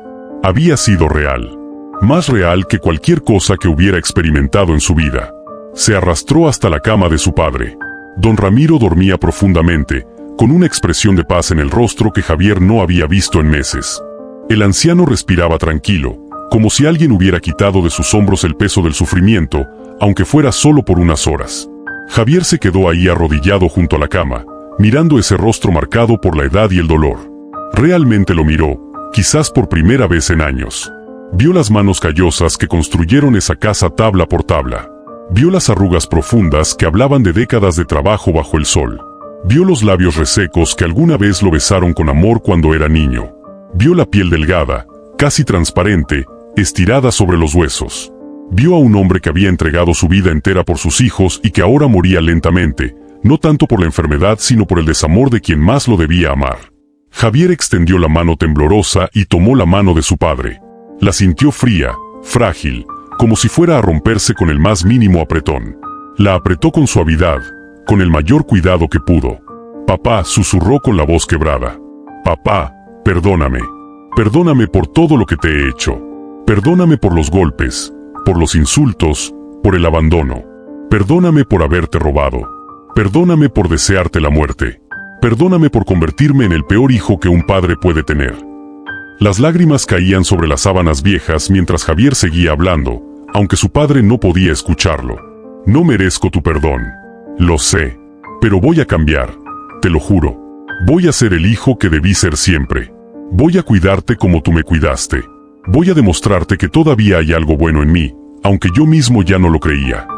S2: Había sido real. Más real que cualquier cosa que hubiera experimentado en su vida. Se arrastró hasta la cama de su padre. Don Ramiro dormía profundamente, con una expresión de paz en el rostro que Javier no había visto en meses. El anciano respiraba tranquilo, como si alguien hubiera quitado de sus hombros el peso del sufrimiento, aunque fuera solo por unas horas. Javier se quedó ahí arrodillado junto a la cama, mirando ese rostro marcado por la edad y el dolor. Realmente lo miró, quizás por primera vez en años. Vio las manos callosas que construyeron esa casa tabla por tabla. Vio las arrugas profundas que hablaban de décadas de trabajo bajo el sol. Vio los labios resecos que alguna vez lo besaron con amor cuando era niño. Vio la piel delgada, casi transparente, estirada sobre los huesos. Vio a un hombre que había entregado su vida entera por sus hijos y que ahora moría lentamente, no tanto por la enfermedad sino por el desamor de quien más lo debía amar. Javier extendió la mano temblorosa y tomó la mano de su padre. La sintió fría, frágil, como si fuera a romperse con el más mínimo apretón. La apretó con suavidad, con el mayor cuidado que pudo. «Papá», susurró con la voz quebrada. «Papá, perdóname. Perdóname por todo lo que te he hecho. Perdóname por los golpes, por los insultos, por el abandono. Perdóname por haberte robado. Perdóname por desearte la muerte. Perdóname por convertirme en el peor hijo que un padre puede tener». Las lágrimas caían sobre las sábanas viejas mientras Javier seguía hablando, aunque su padre no podía escucharlo. «No merezco tu perdón. Lo sé. Pero voy a cambiar. Te lo juro. Voy a ser el hijo que debí ser siempre. Voy a cuidarte como tú me cuidaste. Voy a demostrarte que todavía hay algo bueno en mí, aunque yo mismo ya no lo creía».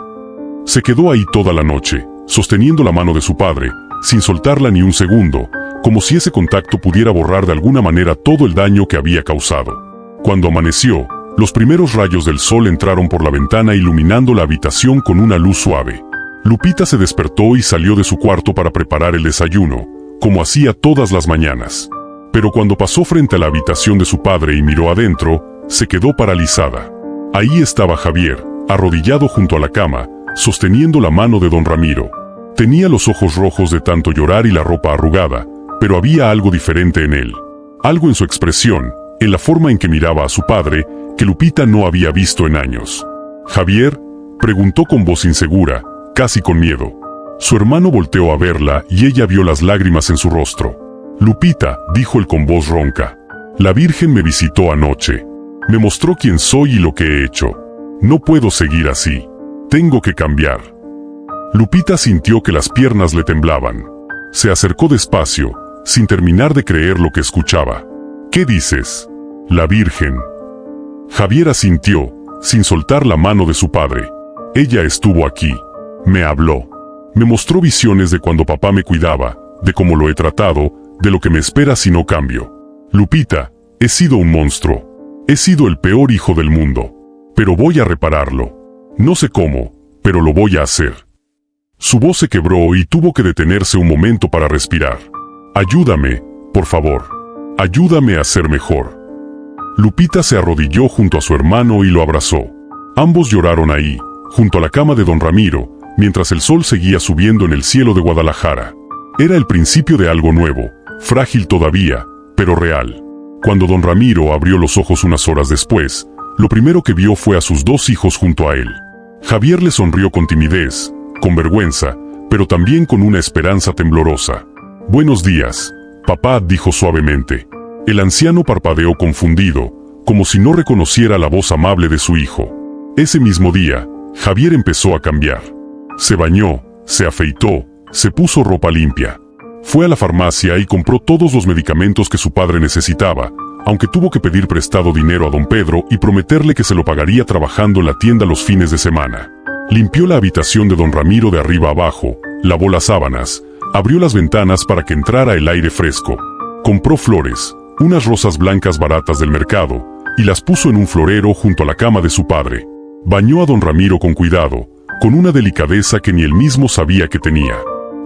S2: Se quedó ahí toda la noche, sosteniendo la mano de su padre, sin soltarla ni un segundo, como si ese contacto pudiera borrar de alguna manera todo el daño que había causado. Cuando amaneció, los primeros rayos del sol entraron por la ventana iluminando la habitación con una luz suave. Lupita se despertó y salió de su cuarto para preparar el desayuno, como hacía todas las mañanas. Pero cuando pasó frente a la habitación de su padre y miró adentro, se quedó paralizada. Ahí estaba Javier, arrodillado junto a la cama, sosteniendo la mano de don Ramiro. Tenía los ojos rojos de tanto llorar y la ropa arrugada, pero había algo diferente en él. Algo en su expresión, en la forma en que miraba a su padre, que Lupita no había visto en años. «¿Javier?», preguntó con voz insegura, casi con miedo. Su hermano volteó a verla y ella vio las lágrimas en su rostro. «Lupita», dijo él con voz ronca, «la Virgen me visitó anoche. Me mostró quién soy y lo que he hecho. No puedo seguir así. Tengo que cambiar». Lupita sintió que las piernas le temblaban. Se acercó despacio, sin terminar de creer lo que escuchaba. «¿Qué dices?». «La Virgen». Javier asintió, sin soltar la mano de su padre. «Ella estuvo aquí. Me habló. Me mostró visiones de cuando papá me cuidaba, de cómo lo he tratado, de lo que me espera si no cambio. Lupita, he sido un monstruo. He sido el peor hijo del mundo. Pero voy a repararlo. No sé cómo, pero lo voy a hacer». Su voz se quebró y tuvo que detenerse un momento para respirar. «Ayúdame, por favor. Ayúdame a ser mejor». Lupita se arrodilló junto a su hermano y lo abrazó. Ambos lloraron ahí, junto a la cama de don Ramiro, mientras el sol seguía subiendo en el cielo de Guadalajara. Era el principio de algo nuevo, frágil todavía, pero real. Cuando don Ramiro abrió los ojos unas horas después, lo primero que vio fue a sus dos hijos junto a él. Javier le sonrió con timidez, con vergüenza, pero también con una esperanza temblorosa. «Buenos días, papá», dijo suavemente. El anciano parpadeó confundido, como si no reconociera la voz amable de su hijo. Ese mismo día, Javier empezó a cambiar. Se bañó, se afeitó, se puso ropa limpia. Fue a la farmacia y compró todos los medicamentos que su padre necesitaba, aunque tuvo que pedir prestado dinero a don Pedro y prometerle que se lo pagaría trabajando en la tienda los fines de semana. Limpió la habitación de don Ramiro de arriba abajo, lavó las sábanas, abrió las ventanas para que entrara el aire fresco. Compró flores, unas rosas blancas baratas del mercado, y las puso en un florero junto a la cama de su padre. Bañó a don Ramiro con cuidado, con una delicadeza que ni él mismo sabía que tenía.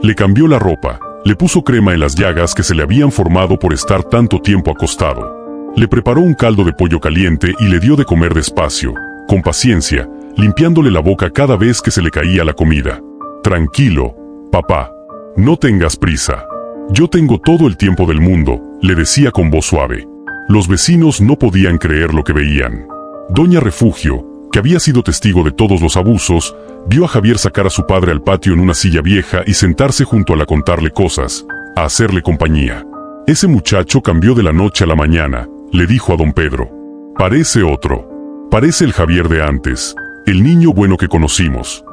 S2: Le cambió la ropa, le puso crema en las llagas que se le habían formado por estar tanto tiempo acostado. Le preparó un caldo de pollo caliente y le dio de comer despacio, con paciencia, limpiándole la boca cada vez que se le caía la comida. «Tranquilo, papá. No tengas prisa. Yo tengo todo el tiempo del mundo», le decía con voz suave. Los vecinos no podían creer lo que veían. Doña Refugio, que había sido testigo de todos los abusos, vio a Javier sacar a su padre al patio en una silla vieja y sentarse junto a él a contarle cosas, a hacerle compañía. «Ese muchacho cambió de la noche a la mañana», le dijo a don Pedro. «Parece otro. Parece el Javier de antes, el niño bueno que conocimos».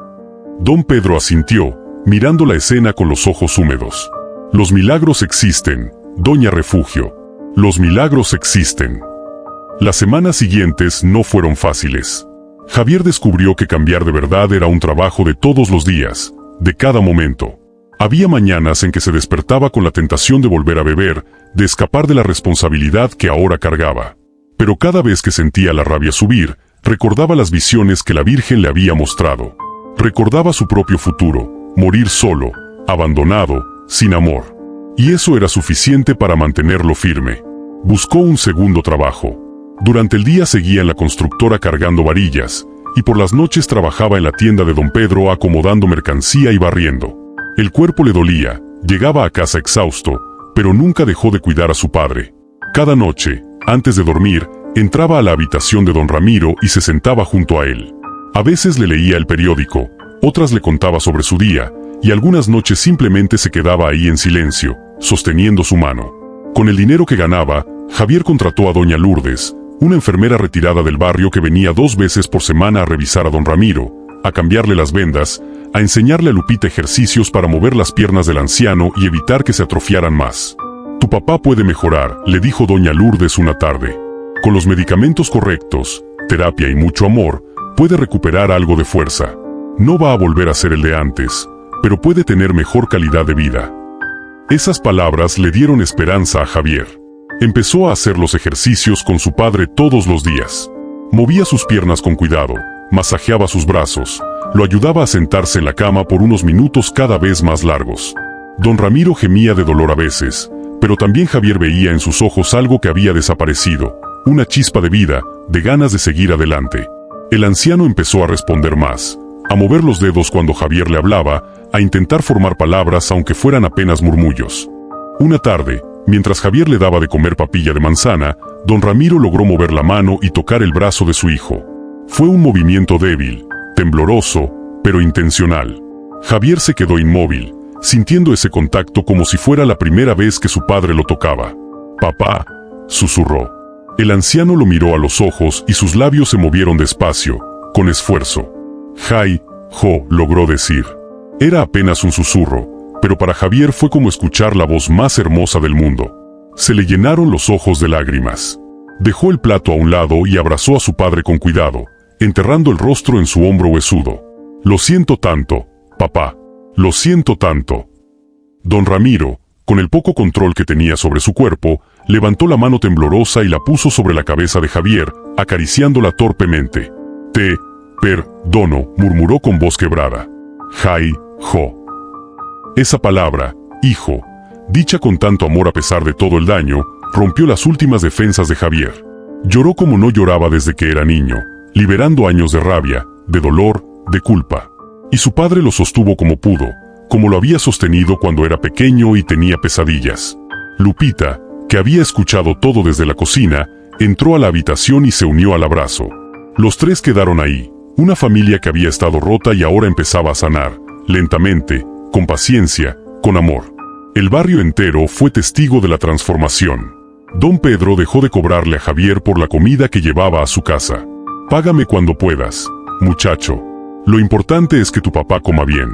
S2: Don Pedro asintió, mirando la escena con los ojos húmedos. «Los milagros existen, doña Refugio. Los milagros existen». Las semanas siguientes no fueron fáciles. Javier descubrió que cambiar de verdad era un trabajo de todos los días, de cada momento. Había mañanas en que se despertaba con la tentación de volver a beber, de escapar de la responsabilidad que ahora cargaba. Pero cada vez que sentía la rabia subir, recordaba las visiones que la Virgen le había mostrado. Recordaba su propio futuro, morir solo, abandonado, sin amor. Y eso era suficiente para mantenerlo firme. Buscó un segundo trabajo. Durante el día seguía en la constructora cargando varillas, y por las noches trabajaba en la tienda de don Pedro acomodando mercancía y barriendo. El cuerpo le dolía, llegaba a casa exhausto, pero nunca dejó de cuidar a su padre. Cada noche, antes de dormir, entraba a la habitación de don Ramiro y se sentaba junto a él. A veces le leía el periódico, otras le contaba sobre su día, y algunas noches simplemente se quedaba ahí en silencio, sosteniendo su mano. Con el dinero que ganaba, Javier contrató a doña Lourdes, una enfermera retirada del barrio que venía 2 veces por semana a revisar a don Ramiro, a cambiarle las vendas, a enseñarle a Lupita ejercicios para mover las piernas del anciano y evitar que se atrofiaran más. «Tu papá puede mejorar», le dijo doña Lourdes una tarde. «Con los medicamentos correctos, terapia y mucho amor, puede recuperar algo de fuerza. No va a volver a ser el de antes, pero puede tener mejor calidad de vida». Esas palabras le dieron esperanza a Javier. Empezó a hacer los ejercicios con su padre todos los días. Movía sus piernas con cuidado, masajeaba sus brazos, lo ayudaba a sentarse en la cama por unos minutos cada vez más largos. Don Ramiro gemía de dolor a veces, pero también Javier veía en sus ojos algo que había desaparecido, una chispa de vida, de ganas de seguir adelante. El anciano empezó a responder más, a mover los dedos cuando Javier le hablaba, a intentar formar palabras aunque fueran apenas murmullos. Una tarde, mientras Javier le daba de comer papilla de manzana, don Ramiro logró mover la mano y tocar el brazo de su hijo. Fue un movimiento débil, tembloroso, pero intencional. Javier se quedó inmóvil, sintiendo ese contacto como si fuera la primera vez que su padre lo tocaba. «Papá», susurró. El anciano lo miró a los ojos y sus labios se movieron despacio, con esfuerzo. «Jai, Jo», logró decir. Era apenas un susurro, pero para Javier fue como escuchar la voz más hermosa del mundo. Se le llenaron los ojos de lágrimas. Dejó el plato a un lado y abrazó a su padre con cuidado, enterrando el rostro en su hombro huesudo. «Lo siento tanto, papá. Lo siento tanto». Don Ramiro, con el poco control que tenía sobre su cuerpo, levantó la mano temblorosa y la puso sobre la cabeza de Javier, acariciándola torpemente. «Te perdono», murmuró con voz quebrada. «Jai, Jo». Esa palabra, hijo, dicha con tanto amor a pesar de todo el daño, rompió las últimas defensas de Javier. Lloró como no lloraba desde que era niño, liberando años de rabia, de dolor, de culpa. Y su padre lo sostuvo como pudo, como lo había sostenido cuando era pequeño y tenía pesadillas. Lupita, que había escuchado todo desde la cocina, entró a la habitación y se unió al abrazo. Los tres quedaron ahí, una familia que había estado rota y ahora empezaba a sanar, lentamente, con paciencia, con amor. El barrio entero fue testigo de la transformación. Don Pedro dejó de cobrarle a Javier por la comida que llevaba a su casa. «Págame cuando puedas, muchacho. Lo importante es que tu papá coma bien».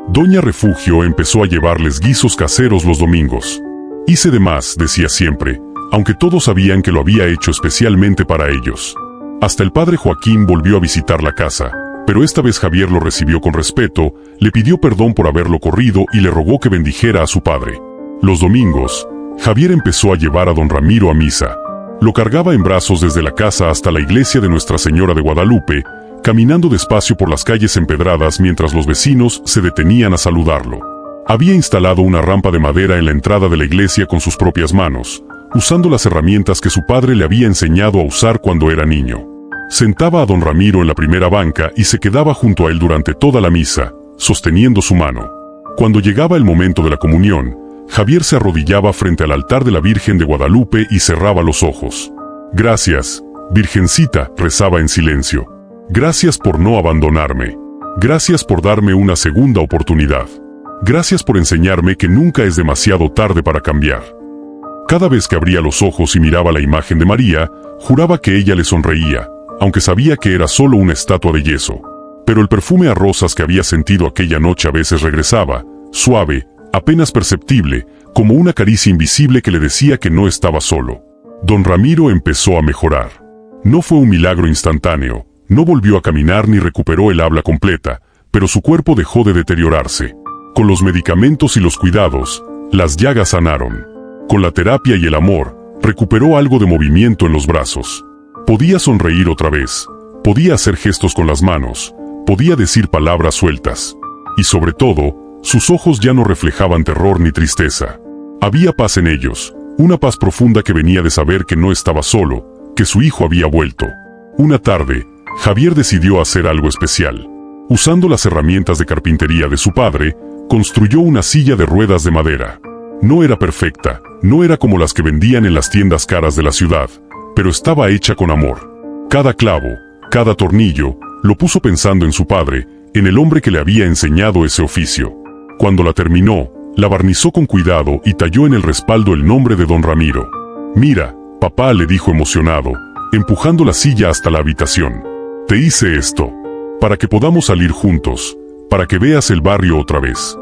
S2: Doña Refugio empezó a llevarles guisos caseros los domingos. «Hice de más», decía siempre, aunque todos sabían que lo había hecho especialmente para ellos. Hasta el padre Joaquín volvió a visitar la casa, pero esta vez Javier lo recibió con respeto, le pidió perdón por haberlo corrido y le rogó que bendijera a su padre. Los domingos, Javier empezó a llevar a don Ramiro a misa. Lo cargaba en brazos desde la casa hasta la iglesia de Nuestra Señora de Guadalupe, caminando despacio por las calles empedradas mientras los vecinos se detenían a saludarlo. Había instalado una rampa de madera en la entrada de la iglesia con sus propias manos, usando las herramientas que su padre le había enseñado a usar cuando era niño. Sentaba a don Ramiro en la primera banca y se quedaba junto a él durante toda la misa, sosteniendo su mano. Cuando llegaba el momento de la comunión, Javier se arrodillaba frente al altar de la Virgen de Guadalupe y cerraba los ojos. «Gracias, Virgencita», rezaba en silencio. «Gracias por no abandonarme. Gracias por darme una segunda oportunidad. Gracias por enseñarme que nunca es demasiado tarde para cambiar». Cada vez que abría los ojos y miraba la imagen de María, juraba que ella le sonreía, aunque sabía que era solo una estatua de yeso. Pero el perfume a rosas que había sentido aquella noche a veces regresaba, suave, apenas perceptible, como una caricia invisible que le decía que no estaba solo. Don Ramiro empezó a mejorar. No fue un milagro instantáneo, no volvió a caminar ni recuperó el habla completa, pero su cuerpo dejó de deteriorarse. Con los medicamentos y los cuidados, las llagas sanaron. Con la terapia y el amor, recuperó algo de movimiento en los brazos. Podía sonreír otra vez, podía hacer gestos con las manos, podía decir palabras sueltas. Y sobre todo, sus ojos ya no reflejaban terror ni tristeza. Había paz en ellos, una paz profunda que venía de saber que no estaba solo, que su hijo había vuelto. Una tarde, Javier decidió hacer algo especial. Usando las herramientas de carpintería de su padre, construyó una silla de ruedas de madera. No era perfecta, no era como las que vendían en las tiendas caras de la ciudad, pero estaba hecha con amor. Cada clavo, cada tornillo, lo puso pensando en su padre, en el hombre que le había enseñado ese oficio. Cuando la terminó, la barnizó con cuidado y talló en el respaldo el nombre de don Ramiro. «Mira, papá», le dijo emocionado, empujando la silla hasta la habitación. «Te hice esto, para que podamos salir juntos, para que veas el barrio otra vez».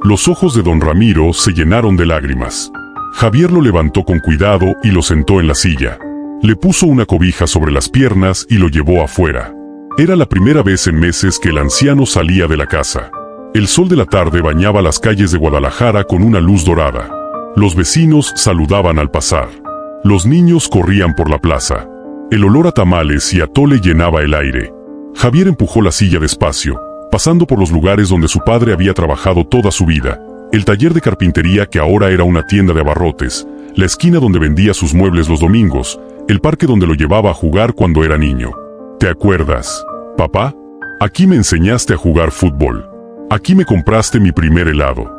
S2: Los ojos de don Ramiro se llenaron de lágrimas. Javier lo levantó con cuidado y lo sentó en la silla. Le puso una cobija sobre las piernas y lo llevó afuera. Era la primera vez en meses que el anciano salía de la casa. El sol de la tarde bañaba las calles de Guadalajara con una luz dorada. Los vecinos saludaban al pasar. Los niños corrían por la plaza. El olor a tamales y atole llenaba el aire. Javier empujó la silla despacio, pasando por los lugares donde su padre había trabajado toda su vida, el taller de carpintería que ahora era una tienda de abarrotes, la esquina donde vendía sus muebles los domingos, el parque donde lo llevaba a jugar cuando era niño. «¿Te acuerdas, papá? Aquí me enseñaste a jugar fútbol. Aquí me compraste mi primer helado».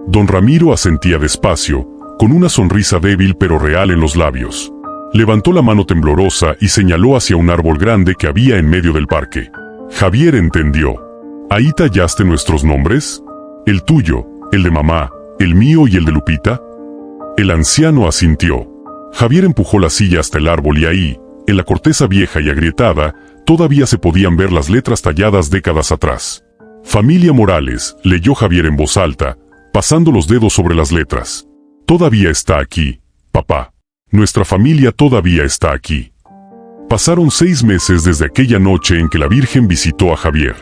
S2: Don Ramiro asentía despacio, con una sonrisa débil pero real en los labios. Levantó la mano temblorosa y señaló hacia un árbol grande que había en medio del parque. Javier entendió. «¿Ahí tallaste nuestros nombres? ¿El tuyo, el de mamá, el mío y el de Lupita?» El anciano asintió. Javier empujó la silla hasta el árbol y ahí, en la corteza vieja y agrietada, todavía se podían ver las letras talladas décadas atrás. «Familia Morales», leyó Javier en voz alta, pasando los dedos sobre las letras. «Todavía está aquí, papá. Nuestra familia todavía está aquí». Pasaron 6 meses desde aquella noche en que la Virgen visitó a Javier.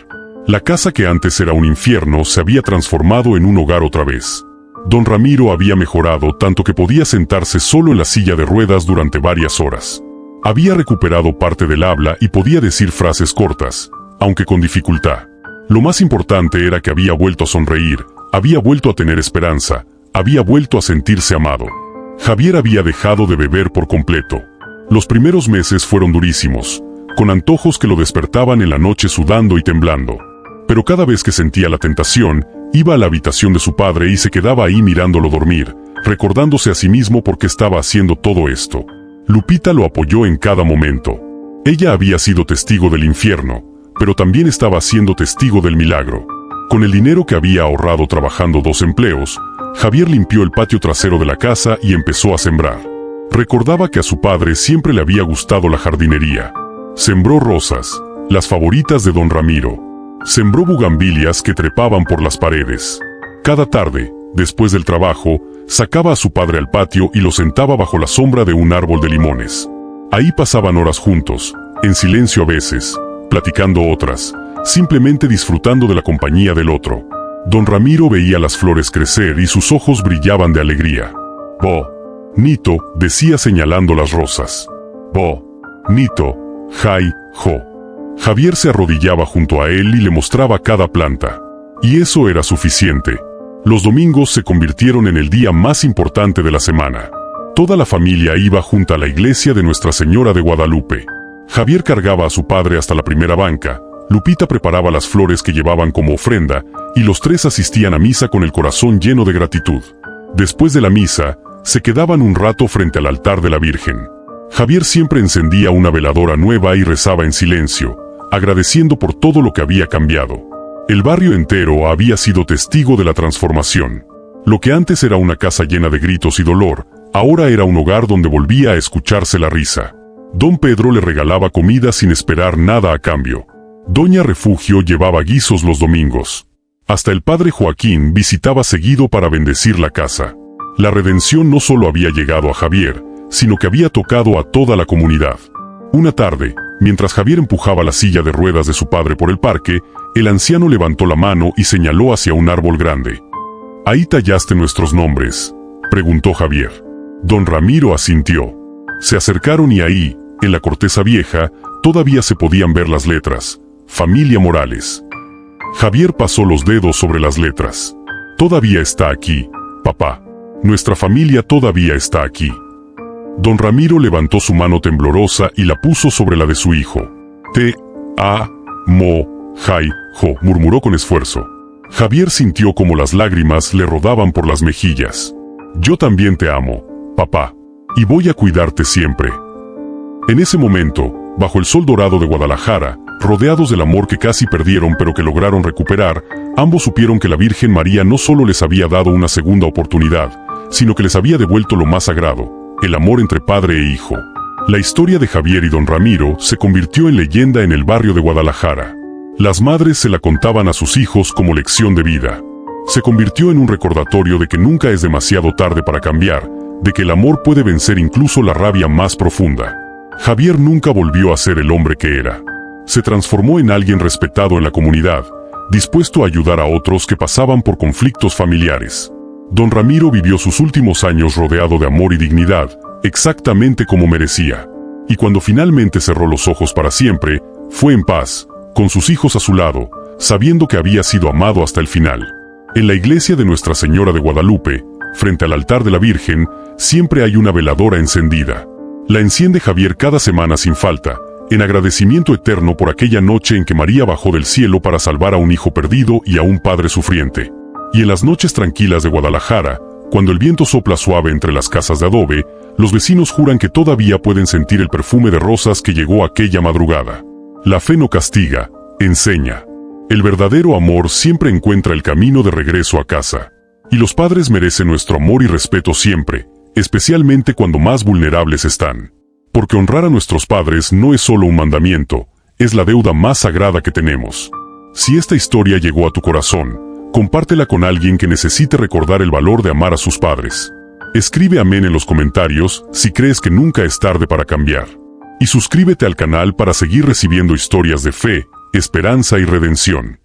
S2: La casa que antes era un infierno se había transformado en un hogar otra vez. Don Ramiro había mejorado tanto que podía sentarse solo en la silla de ruedas durante varias horas. Había recuperado parte del habla y podía decir frases cortas, aunque con dificultad. Lo más importante era que había vuelto a sonreír, había vuelto a tener esperanza, había vuelto a sentirse amado. Javier había dejado de beber por completo. Los primeros meses fueron durísimos, con antojos que lo despertaban en la noche sudando y temblando. Pero cada vez que sentía la tentación, iba a la habitación de su padre y se quedaba ahí mirándolo dormir, recordándose a sí mismo por qué estaba haciendo todo esto. Lupita lo apoyó en cada momento. Ella había sido testigo del infierno, pero también estaba siendo testigo del milagro. Con el dinero que había ahorrado trabajando 2 empleos, Javier limpió el patio trasero de la casa y empezó a sembrar. Recordaba que a su padre siempre le había gustado la jardinería. Sembró rosas, las favoritas de don Ramiro. Sembró bugambilias que trepaban por las paredes. Cada tarde, después del trabajo, sacaba a su padre al patio y lo sentaba bajo la sombra de un árbol de limones. Ahí pasaban horas juntos, en silencio a veces, platicando otras, simplemente disfrutando de la compañía del otro. Don Ramiro veía las flores crecer y sus ojos brillaban de alegría. «Bo, Nito», decía señalando las rosas. «Bo, Nito, Jai, Jo». Javier se arrodillaba junto a él y le mostraba cada planta. Y eso era suficiente. Los domingos se convirtieron en el día más importante de la semana. Toda la familia iba junto a la iglesia de Nuestra Señora de Guadalupe. Javier cargaba a su padre hasta la primera banca, Lupita preparaba las flores que llevaban como ofrenda, y los tres asistían a misa con el corazón lleno de gratitud. Después de la misa, se quedaban un rato frente al altar de la Virgen. Javier siempre encendía una veladora nueva y rezaba en silencio, agradeciendo por todo lo que había cambiado. El barrio entero había sido testigo de la transformación. Lo que antes era una casa llena de gritos y dolor, ahora era un hogar donde volvía a escucharse la risa. Don Pedro le regalaba comida sin esperar nada a cambio. Doña Refugio llevaba guisos los domingos. Hasta el padre Joaquín visitaba seguido para bendecir la casa. La redención no solo había llegado a Javier, sino que había tocado a toda la comunidad. Una tarde, mientras Javier empujaba la silla de ruedas de su padre por el parque, el anciano levantó la mano y señaló hacia un árbol grande. «¿Ahí tallaste nuestros nombres?», preguntó Javier. Don Ramiro asintió. Se acercaron y ahí, en la corteza vieja, todavía se podían ver las letras: Familia Morales. Javier pasó los dedos sobre las letras. «Todavía está aquí, papá. Nuestra familia todavía está aquí». Don Ramiro levantó su mano temblorosa y la puso sobre la de su hijo. «Jai-jo», murmuró con esfuerzo. Javier sintió como las lágrimas le rodaban por las mejillas. «Yo también te amo, papá. Y voy a cuidarte siempre». En ese momento, bajo el sol dorado de Guadalajara, rodeados del amor que casi perdieron pero que lograron recuperar, ambos supieron que la Virgen María no solo les había dado una segunda oportunidad, sino que les había devuelto lo más sagrado: el amor entre padre e hijo. La historia de Javier y don Ramiro se convirtió en leyenda en el barrio de Guadalajara. Las madres se la contaban a sus hijos como lección de vida. Se convirtió en un recordatorio de que nunca es demasiado tarde para cambiar, de que el amor puede vencer incluso la rabia más profunda. Javier nunca volvió a ser el hombre que era. Se transformó en alguien respetado en la comunidad, dispuesto a ayudar a otros que pasaban por conflictos familiares. Don Ramiro vivió sus últimos años rodeado de amor y dignidad, exactamente como merecía. Y cuando finalmente cerró los ojos para siempre, fue en paz, con sus hijos a su lado, sabiendo que había sido amado hasta el final. En la iglesia de Nuestra Señora de Guadalupe, frente al altar de la Virgen, siempre hay una veladora encendida. La enciende Javier cada semana sin falta, en agradecimiento eterno por aquella noche en que María bajó del cielo para salvar a un hijo perdido y a un padre sufriente. Y en las noches tranquilas de Guadalajara, cuando el viento sopla suave entre las casas de adobe, los vecinos juran que todavía pueden sentir el perfume de rosas que llegó aquella madrugada. La fe no castiga, enseña. El verdadero amor siempre encuentra el camino de regreso a casa. Y los padres merecen nuestro amor y respeto siempre, especialmente cuando más vulnerables están. Porque honrar a nuestros padres no es solo un mandamiento, es la deuda más sagrada que tenemos. Si esta historia llegó a tu corazón, compártela con alguien que necesite recordar el valor de amar a sus padres. Escribe amén en los comentarios si crees que nunca es tarde para cambiar. Y suscríbete al canal para seguir recibiendo historias de fe, esperanza y redención.